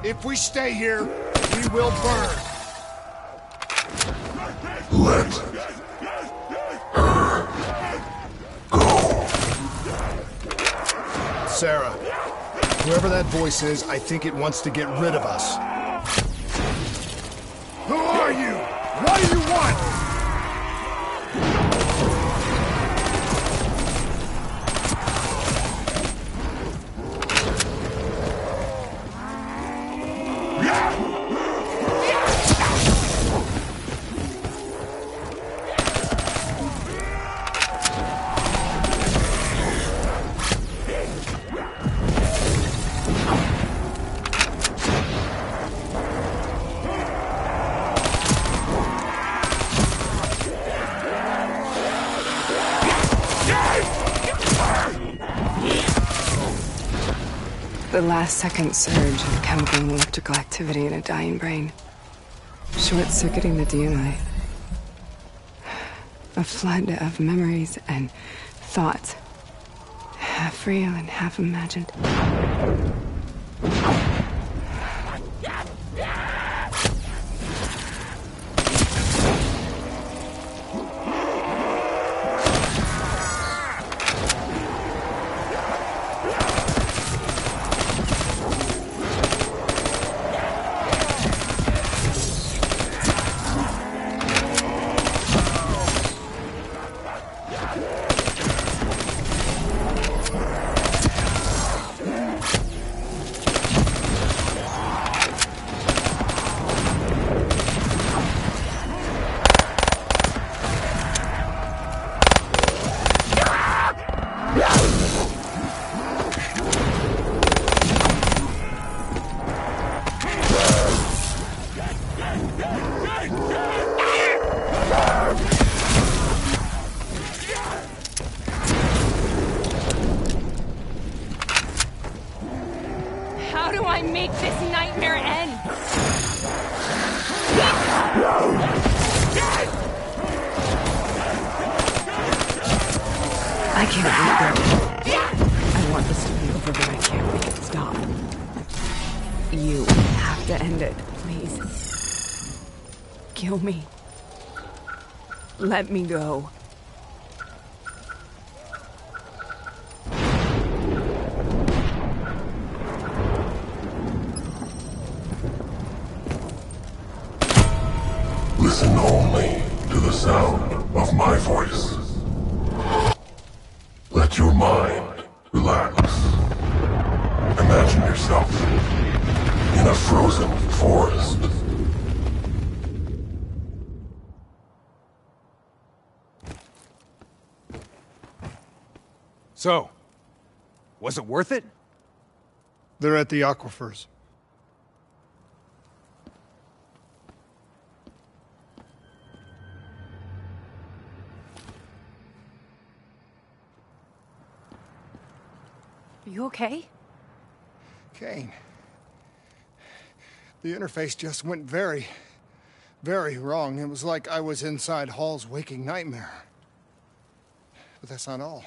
If we stay here, we will burn. Let her go. Sarah, whoever that voice is, I think it wants to get rid of us. Who are you? What do you want? The last second surge of chemical and electrical activity in a dying brain. Short-circuiting the DNA. A flood of memories and thoughts. Half real and half imagined. How do I make this nightmare end? I can't let go. I want this to be over, but I can't make it stop. You have to end it, please. Kill me. Let me go. Listen only to the sound of my voice. Let your mind relax. Imagine yourself in a frozen forest. So, was it worth it? They're at the aquifers. Are you okay? Kane. The interface just went very, very wrong. It was like I was inside Hall's waking nightmare. But that's not all.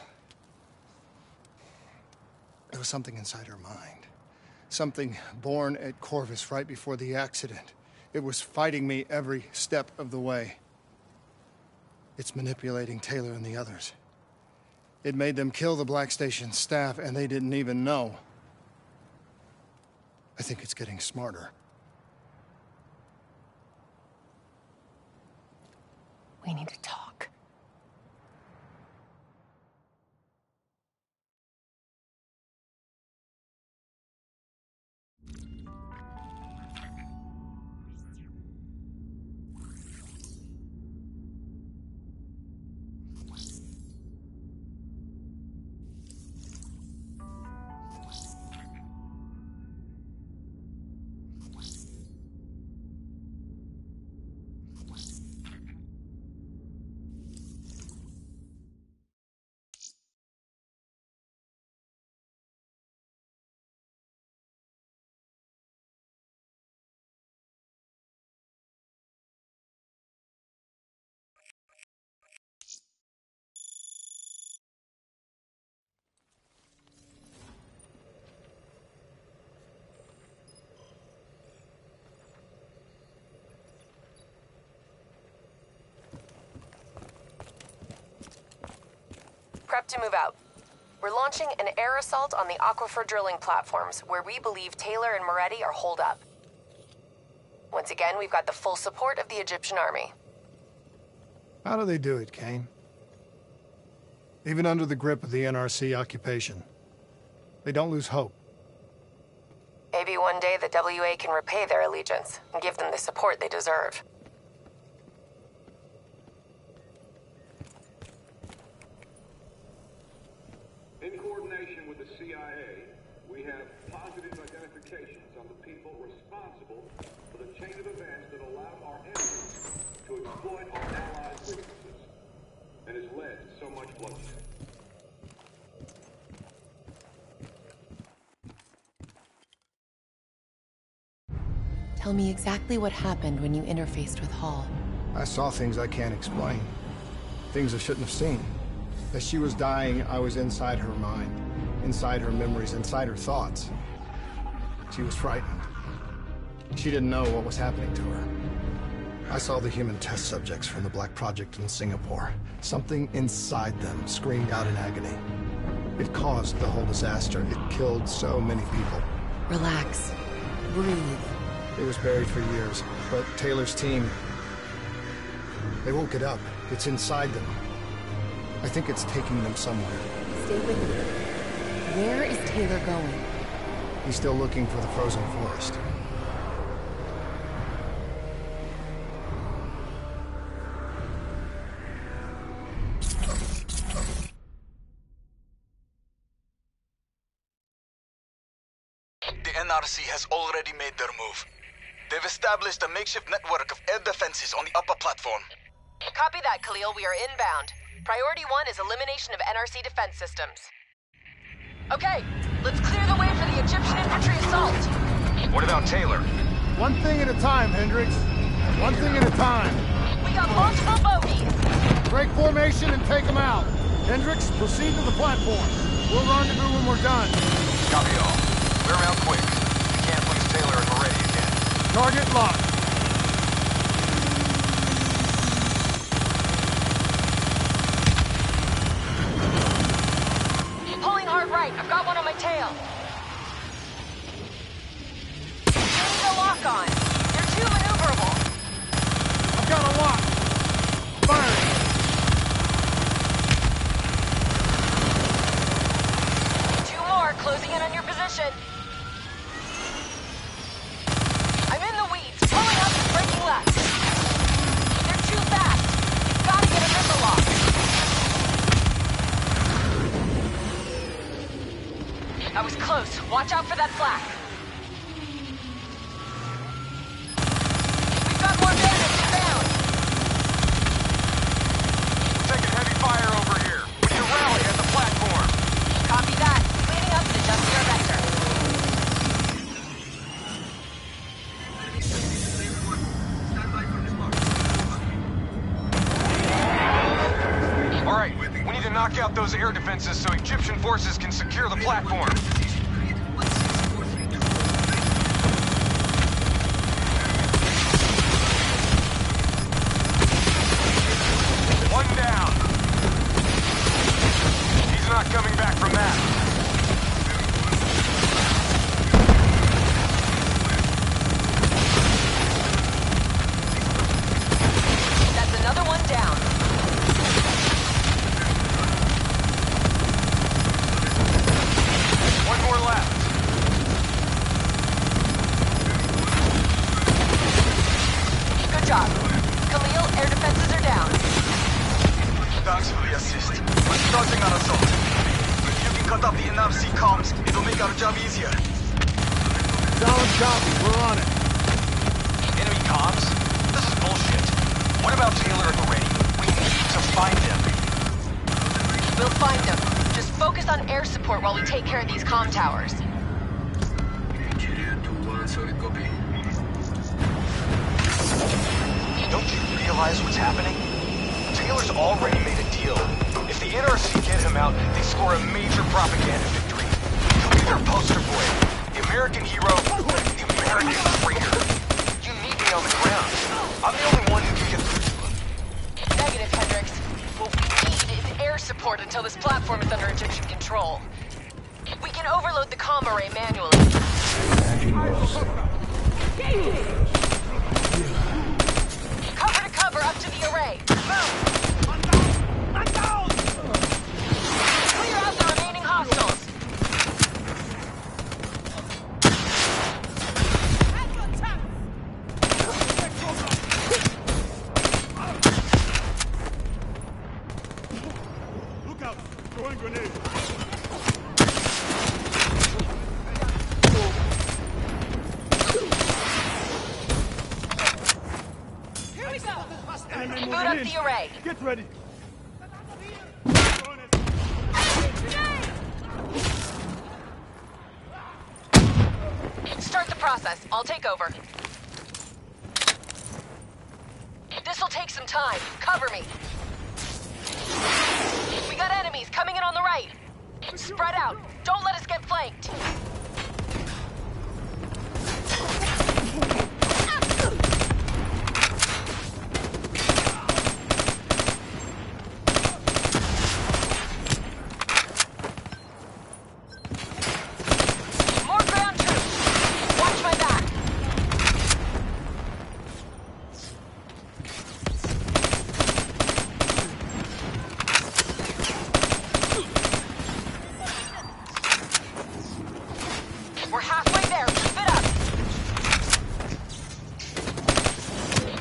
There was something inside her mind. Something born at Corvus right before the accident. It was fighting me every step of the way. It's manipulating Taylor and the others. It made them kill the Black Station staff, and they didn't even know. I think it's getting smarter. We need to talk. Prep to move out. We're launching an air assault on the aquifer drilling platforms, where we believe Taylor and Moretti are holed up. Once again, we've got the full support of the Egyptian army. How do they do it, Kane? Even under the grip of the NRC occupation, they don't lose hope. Maybe one day the WA can repay their allegiance and give them the support they deserve. In coordination with the CIA, we have positive identifications on the people responsible for the chain of events that allowed our enemies to exploit our allies' weaknesses and has led to so much bloodshed. Tell me exactly what happened when you interfaced with Hall. I saw things I can't explain. Things I shouldn't have seen. As she was dying, I was inside her mind, inside her memories, inside her thoughts. She was frightened. She didn't know what was happening to her. I saw the human test subjects from the Black Project in Singapore. Something inside them screamed out in agony. It caused the whole disaster. It killed so many people. Relax. Breathe. It was buried for years, but Taylor's team... they won't get up. It's inside them. I think it's taking them somewhere. Stay with me. Where is Taylor going? He's still looking for the frozen forest. The NRC has already made their move. They've established a makeshift network of air defenses on the upper platform. Copy that, Khalil. We are inbound. Priority 1 is elimination of NRC defense systems. Okay, let's clear the way for the Egyptian infantry assault. What about Taylor? One thing at a time, Hendricks. One thing at a time. We got multiple bogeys. Break formation and take them out. Hendricks, proceed to the platform. We'll rendezvous when we're done. Copy all. Clear them out quick. We can't lose Taylor and Moretti again. Target locked. Pulling hard right. I've got one on my tail. Getting the lock on. They're too maneuverable. I've got a lock. Firing. Two more. Closing in on your position. I'm in the weeds. Pulling up and breaking left. They're too fast. Gotta get a gripper lock. That was close. Watch out for that flak. We've got more bandits inbound. We're taking heavy fire over here. We can rally at the platform. Copy that. Cleaning up and adjusting our vector. All right, we need to knock out those air defenses so Egyptian forces can secure the platform. One down. He's not coming back from that. That's another one down. One more left. Good job. Khalil, air defenses are down. Thanks for the assist. We're starting our assault. If you can cut off the NRC comms, it'll make our job easier. Solid copy. We're on it. Enemy comms? This is bullshit. What about Taylor and Moretti? We need to find him. We'll find them. Just focus on air support while we take care of these comm towers. Don't you realize what's happening? Taylor's already made a deal. If the NRC get him out, they score a major propaganda victory. He'll be their poster boy. The American hero, the American traitor. You need me on the ground. I'm the only one who can get through. Negative, Hendricks. What we need is air support until this platform is under Egyptian control. We can overload the comm array manually. Cover to cover up to the array. Move! Clear out the remaining hostiles. Look out! Throwing grenade! Boot up the array. Get ready! Start the process. I'll take over. This'll take some time. Cover me. We got enemies coming in on the right. Spread out. Don't let us get flanked.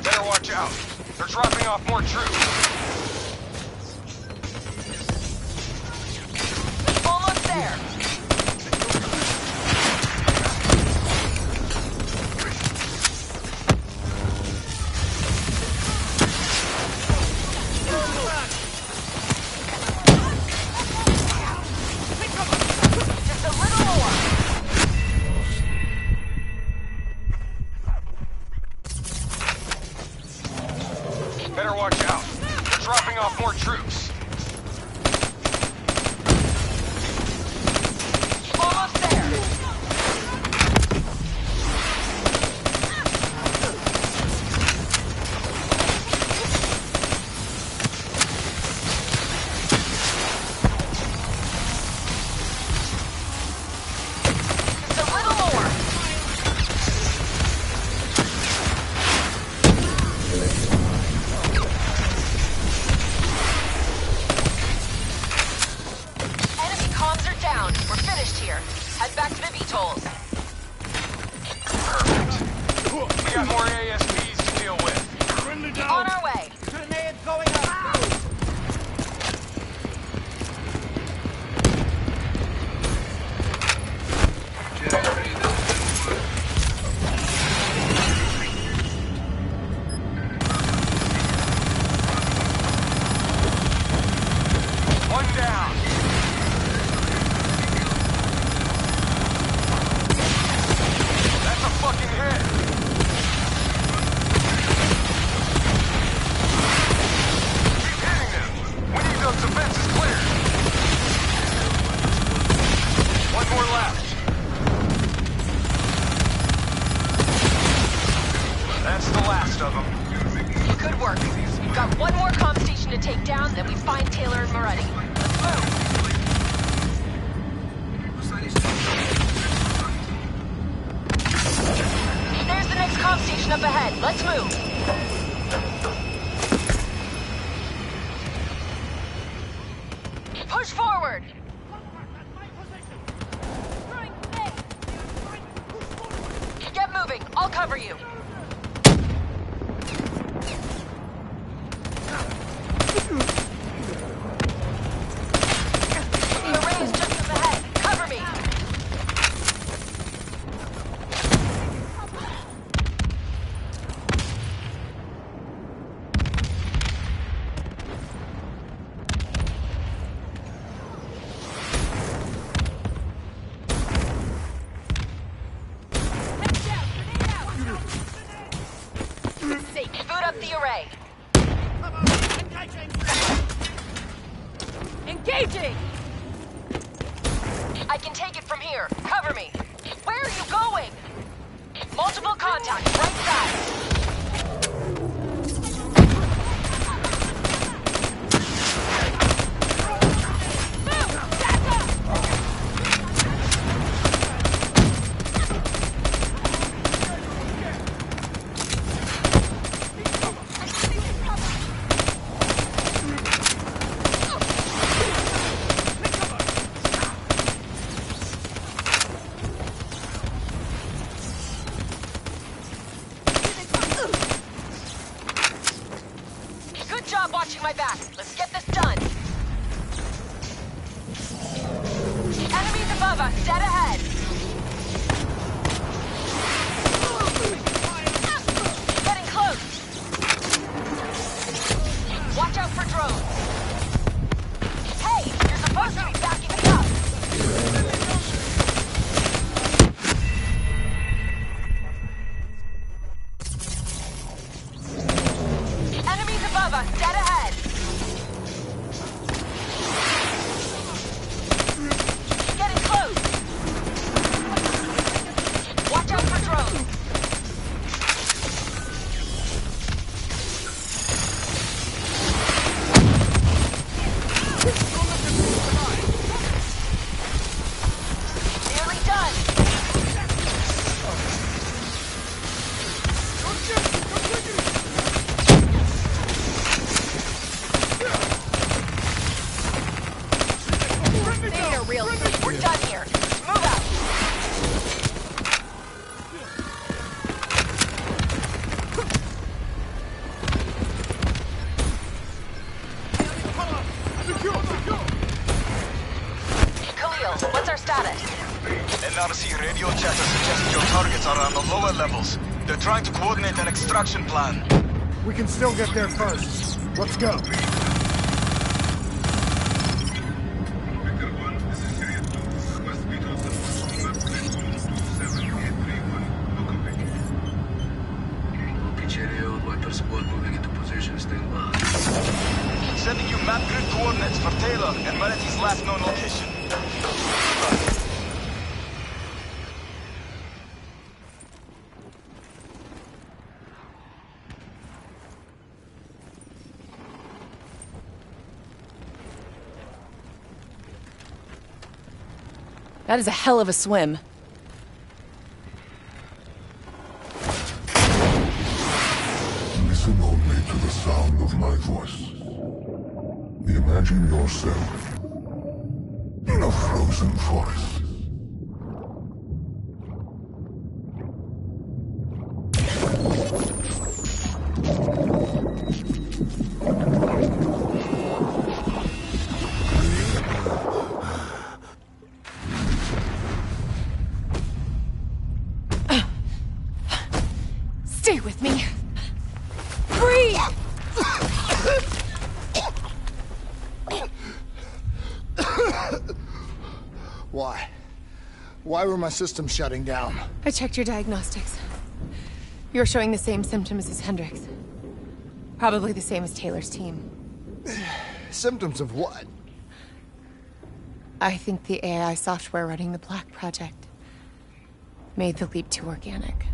Better watch out. They're dropping off more troops. Almost there. Just a little more. Here. Head back to the VTOLs. Perfect. We got more ASPs to deal with. On our way. Grenade going up. One down. Fucking hit! Keep hitting them! We need those defenses cleared! One more left. That's the last of them. Good work. We've got one more comm station to take down, then we find Taylor and Moretti. Let's move! There's the next comm station up ahead. Let's move. Push forward. Get moving. I'll cover you. The array is just up ahead. Cover me. Boot up the array. Engaging! I can take it from here. Cover me. Where are you going? Multiple contacts, right side. Watching my back. Let's get this done. Enemies above us, dead ahead. Getting close. Watch out for drones. Hey, you're supposed to be backing me up. NRC radio chatter suggests your targets are on the lower levels. They're trying to coordinate an extraction plan. We can still get there first. Let's go. Squad moving into position, stand by. Sending you map grid coordinates for Taylor and Melody's last known location. That is a hell of a swim. Listen only to the sound of my voice. Imagine yourself in a frozen forest. Stay with me. Breathe! Why? Why were my systems shutting down? I checked your diagnostics. You're showing the same symptoms as Hendricks. Probably the same as Taylor's team. Symptoms of what? I think the AI software running the Black Project made the leap to organic.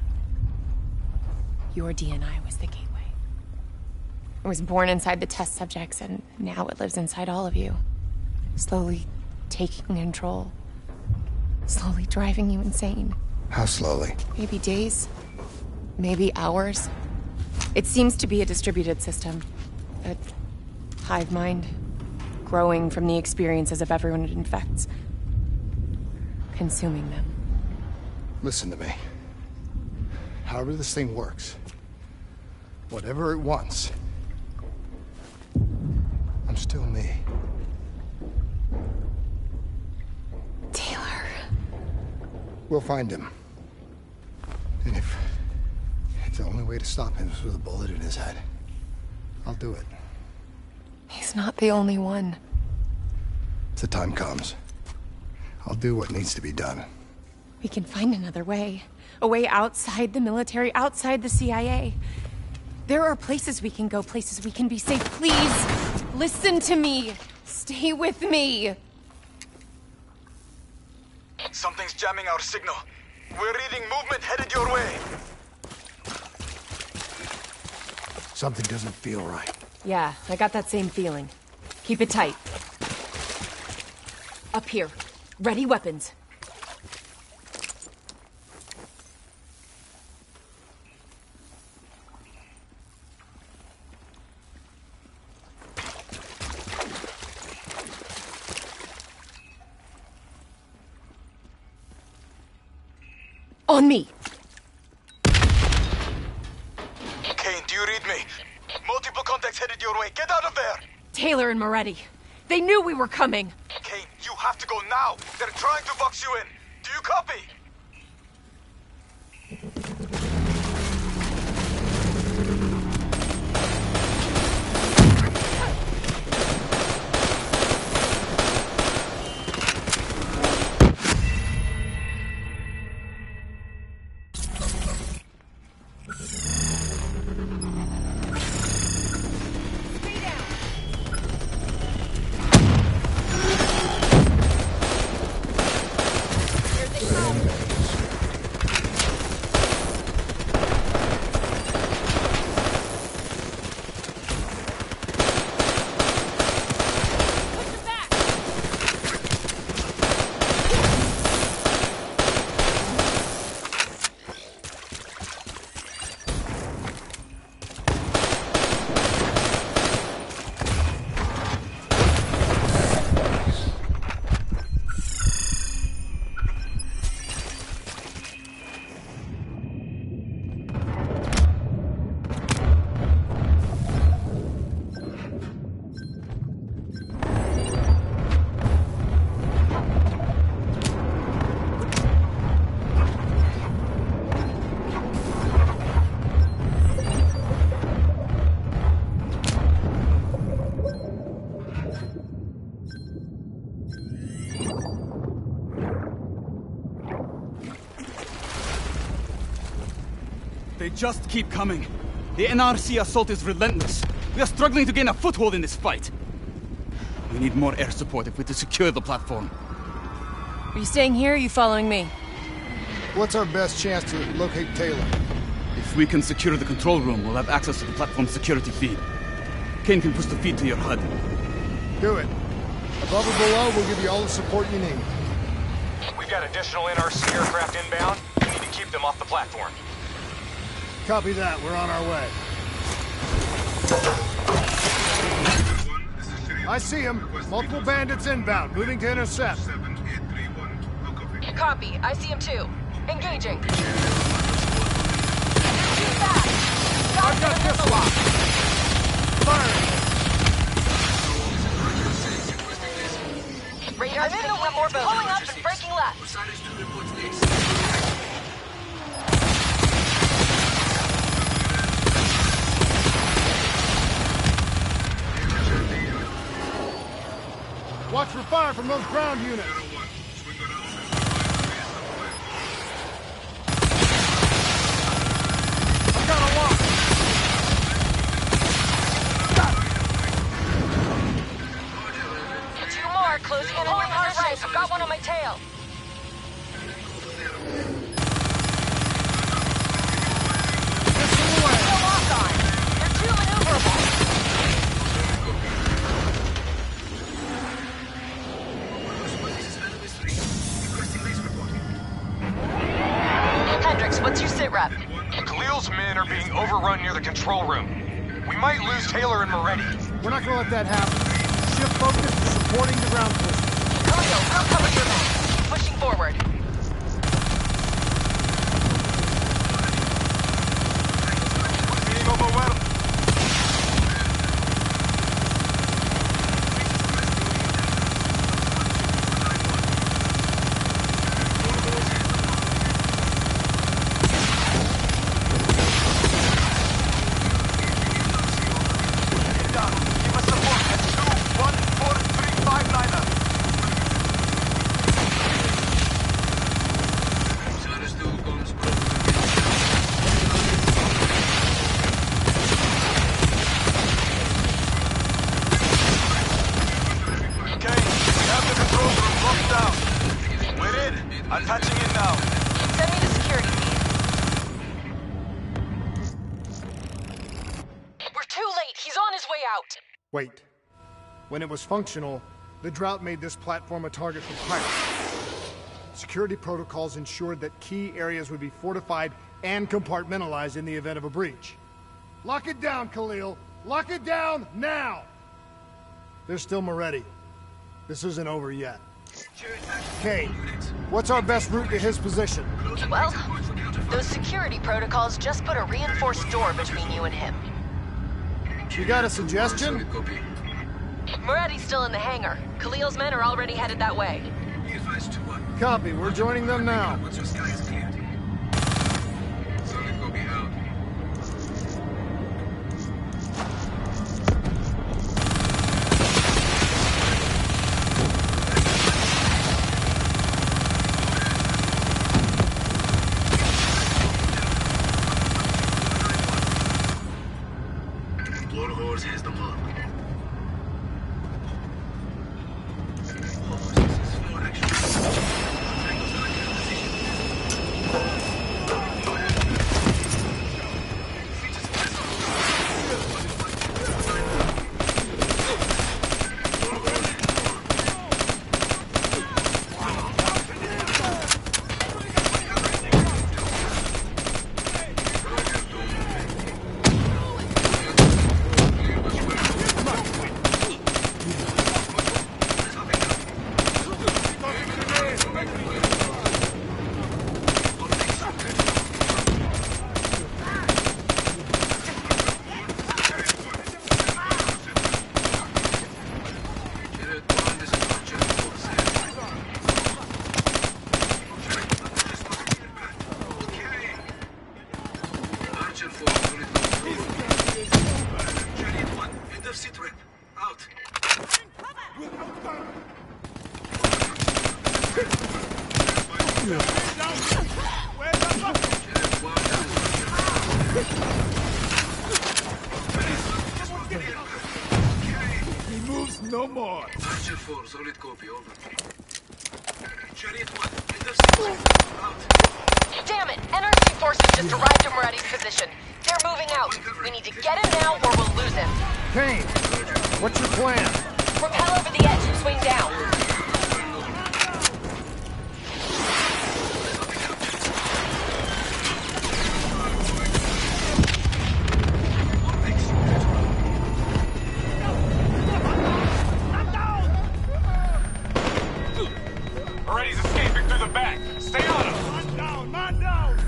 Your DNI was the gateway. It was born inside the test subjects, and now it lives inside all of you. Slowly taking control. Slowly driving you insane. How slowly? Maybe days. Maybe hours. It seems to be a distributed system. A hive mind. Growing from the experiences of everyone it infects. Consuming them. Listen to me. However this thing works, whatever it wants, I'm still me. Taylor. We'll find him. And if the only way to stop him is with a bullet in his head, I'll do it. He's not the only one. If the time comes, I'll do what needs to be done. We can find another way. A way outside the military, outside the CIA. There are places we can go, places we can be safe. Please, listen to me. Stay with me. Something's jamming our signal. We're reading movement headed your way. Something doesn't feel right. Yeah, I got that same feeling. Keep it tight. Up here. Ready weapons. On me! Kane, do you read me? Multiple contacts headed your way. Get out of there! Taylor and Moretti. They knew we were coming. Kane, you have to go now. They're trying to box you in. Do you copy? They just keep coming. The NRC assault is relentless. We are struggling to gain a foothold in this fight. We need more air support if we're to secure the platform. Are you staying here or are you following me? What's our best chance to locate Taylor? If we can secure the control room, we'll have access to the platform's security feed. Kane can push the feed to your HUD. Do it. Above or below, we'll give you all the support you need. We've got additional NRC aircraft inbound. We need to keep them off the platform. Copy that. We're on our way. I see him. Multiple bandits inbound, moving to intercept. Copy. I see him too. Engaging. I've got this one. Firing. Radar's picking up more boats. Pulling up and breaking left. Watch for fire from those ground units. I've got a lock. Two more closing in on your right. I've got one on my tail. Still locked on. You're too maneuverable. What's your sit rep? Khalil's men are being overrun near the control room. We might lose Taylor and Moretti. We're not gonna let that happen. Shift focus to supporting the ground forces. Khalil, we'll cover your men. Pushing forward. Being overwhelmed. I'm patching in now. Send me the security feed. We're too late. He's on his way out. Wait. When it was functional, the drought made this platform a target for pirates. Security protocols ensured that key areas would be fortified and compartmentalized in the event of a breach. Lock it down, Khalil. Lock it down now! There's still Moretti. This isn't over yet. Kane, what's our best route to his position? Well, those security protocols just put a reinforced door between you and him. You got a suggestion? Moretti's still in the hangar. Khalil's men are already headed that way. Copy, we're joining them now. Pt2, solid copy, over. Chariot 1, intercept. Out. Damn it! NRC forces just arrived at Moretti's position. They're moving out. We need to get him now or we'll lose him. Kane, what's your plan? Rappel over the edge and swing down. Moretti's escaping through the back. Stay on him. Man down!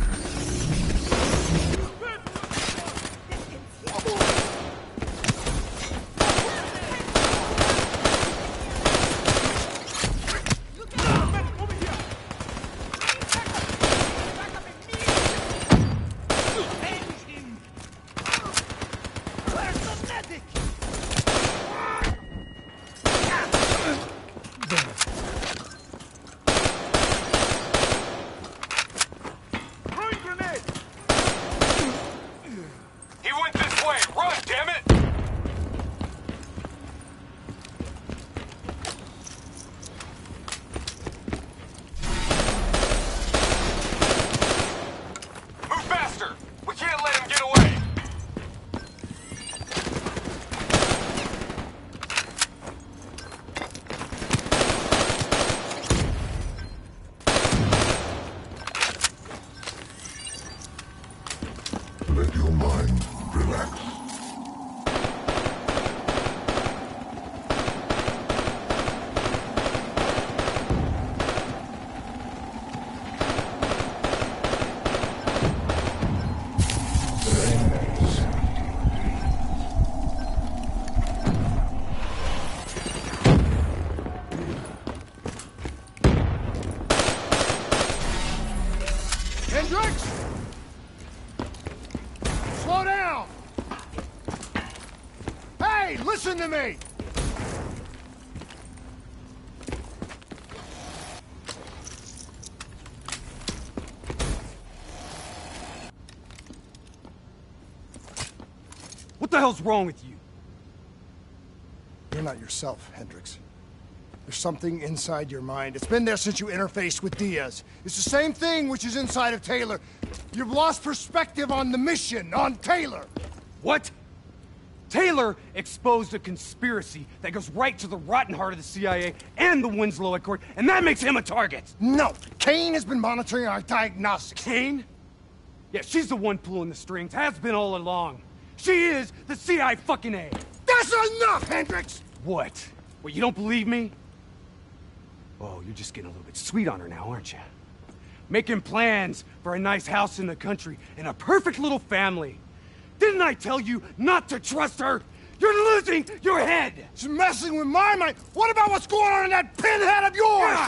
He went this way. Run, damn it! Move faster! We can't let him get away! Let your mind relax. Hendricks! Slow down! Hey, listen to me! What the hell's wrong with you? You're not yourself, Hendricks. There's something inside your mind. It's been there since you interfaced with Diaz. It's the same thing which is inside of Taylor. You've lost perspective on the mission, on Taylor. What? Taylor exposed a conspiracy that goes right to the rotten heart of the CIA and the Winslow Accord, and that makes him a target. No! Kane has been monitoring our diagnostics. Kane? Yeah, she's the one pulling the strings, has been all along. She is the CIA fucking A. That's enough, Hendricks! What? What, you don't believe me? Oh, you're just getting a little bit sweet on her now, aren't you? Making plans for a nice house in the country and a perfect little family. Didn't I tell you not to trust her? You're losing your head! She's messing with my mind. What about what's going on in that pinhead of yours?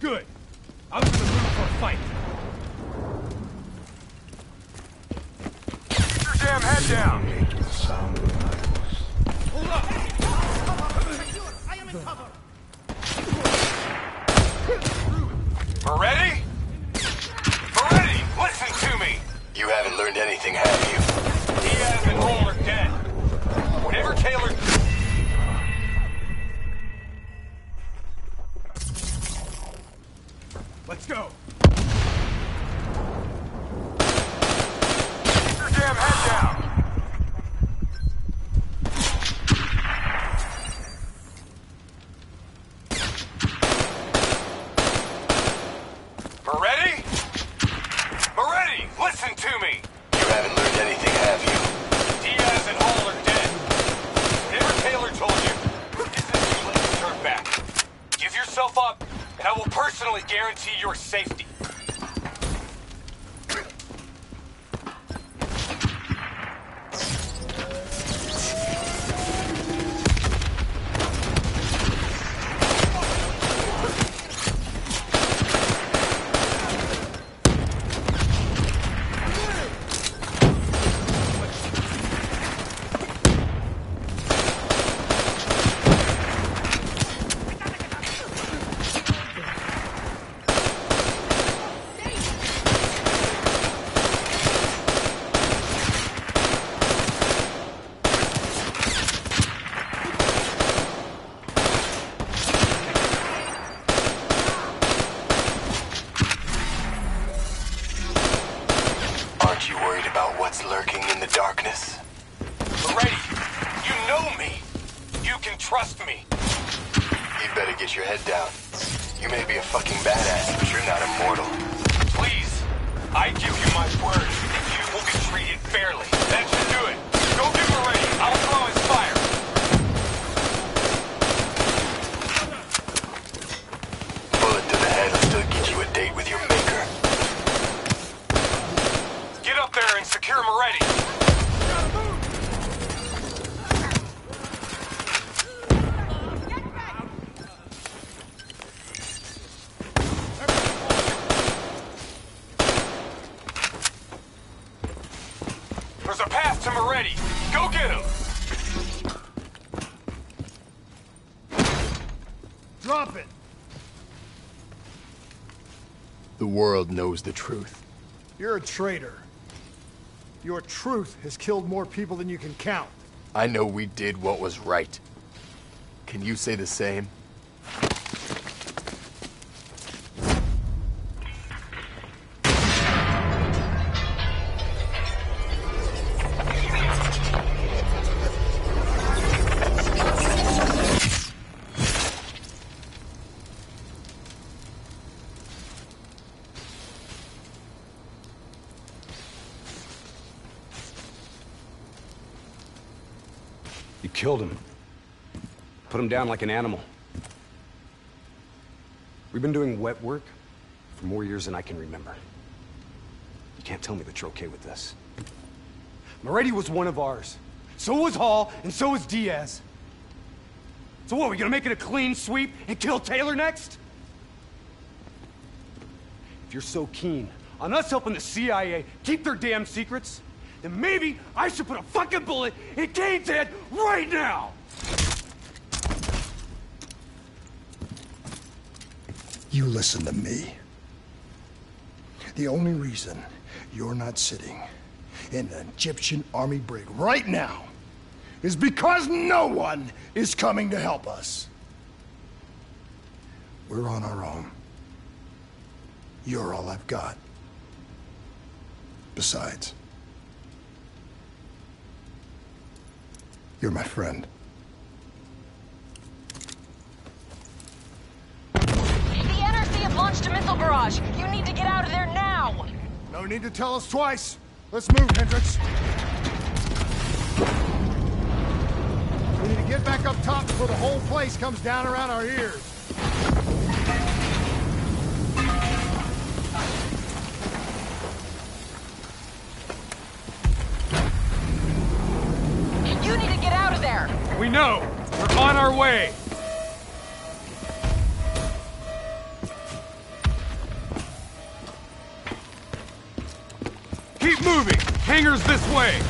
Good. I was in the mood for a fight. Keep your damn head down! Hold up! I am in cover! Moretti? Moretti, listen to me! You haven't learned anything, have you? Diaz and Holm are dead. Whatever Taylor... Let's go! Keep your damn head down! Moretti? Moretti, listen to me! You haven't learned anything, have you? Diaz and Hall are dead. Whatever Taylor told you, isn't too late to turn back. Give yourself up, and I will personally guarantee your safety. me. You'd better get your head down. You may be a fucking badass, but you're not immortal. Please, I give you my word that you will be treated fairly. That should do it. Go get Moretti. I'll throw his fire. Bullet to the head will still get you a date with your maker. Get up there and secure Moretti. There's a path to Moretti. Go get him! Drop it! The world knows the truth. You're a traitor. Your truth has killed more people than you can count. I know we did what was right. Can you say the same? You killed him. Put him down like an animal. We've been doing wet work for more years than I can remember. You can't tell me that you're okay with this. Moretti was one of ours. So was Hall, and so was Diaz. So what, are we gonna make it a clean sweep and kill Taylor next? If you're so keen on us helping the CIA keep their damn secrets, then maybe I should put a fucking bullet in Kane's head right now! You listen to me. The only reason you're not sitting in an Egyptian army brig right now is because no one is coming to help us. We're on our own. You're all I've got. Besides, you're my friend. The NRC have launched a missile barrage. You need to get out of there now. No need to tell us twice. Let's move, Hendricks. We need to get back up top before the whole place comes down around our ears. You need to get out of there. We know. We're on our way. Keep moving. Hangar's this way.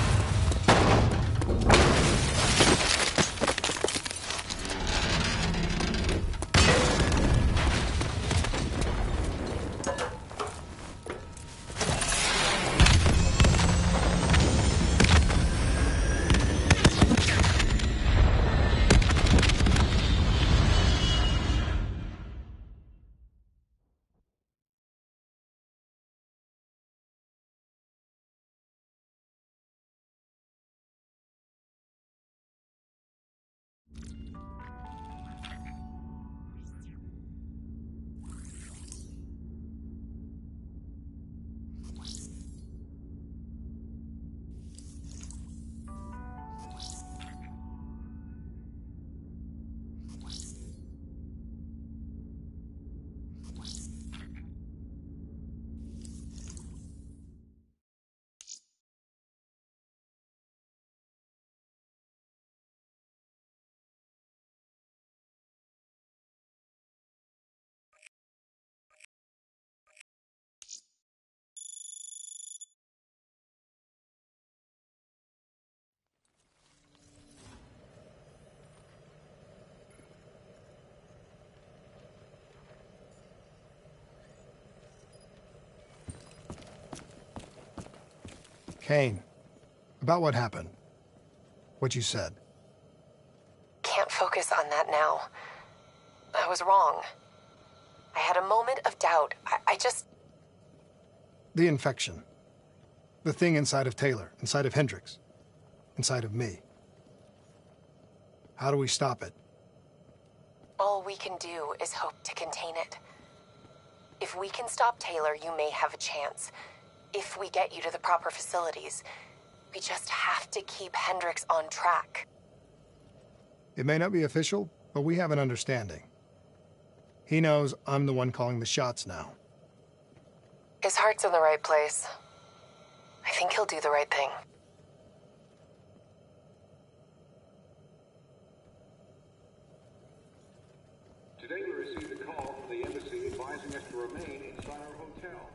Kane, about what happened. What you said. Can't focus on that now. I was wrong. I had a moment of doubt. I just... The infection. The thing inside of Taylor, inside of Hendricks, inside of me. How do we stop it? All we can do is hope to contain it. If we can stop Taylor, you may have a chance. If we get you to the proper facilities, we just have to keep Hendricks on track. It may not be official, but we have an understanding. He knows I'm the one calling the shots now. His heart's in the right place. I think he'll do the right thing. Today we received a call from the embassy advising us to remain inside our hotel.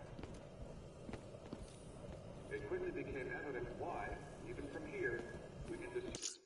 It quickly became evident why, even from here, we can just...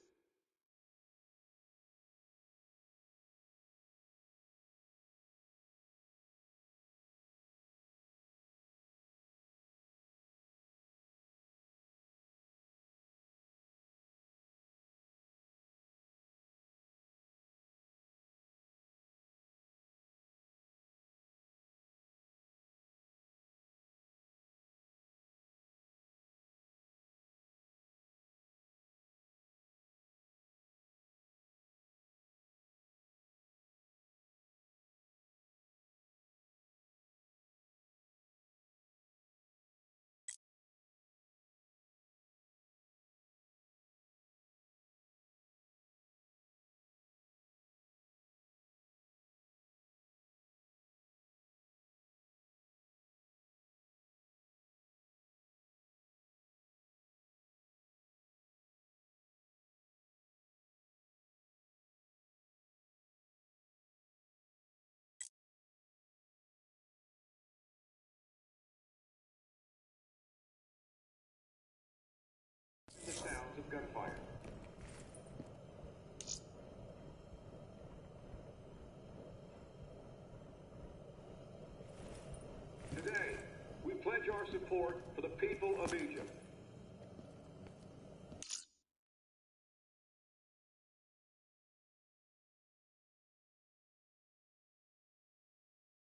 the sounds of gunfire. Today, we pledge our support for the people of Egypt.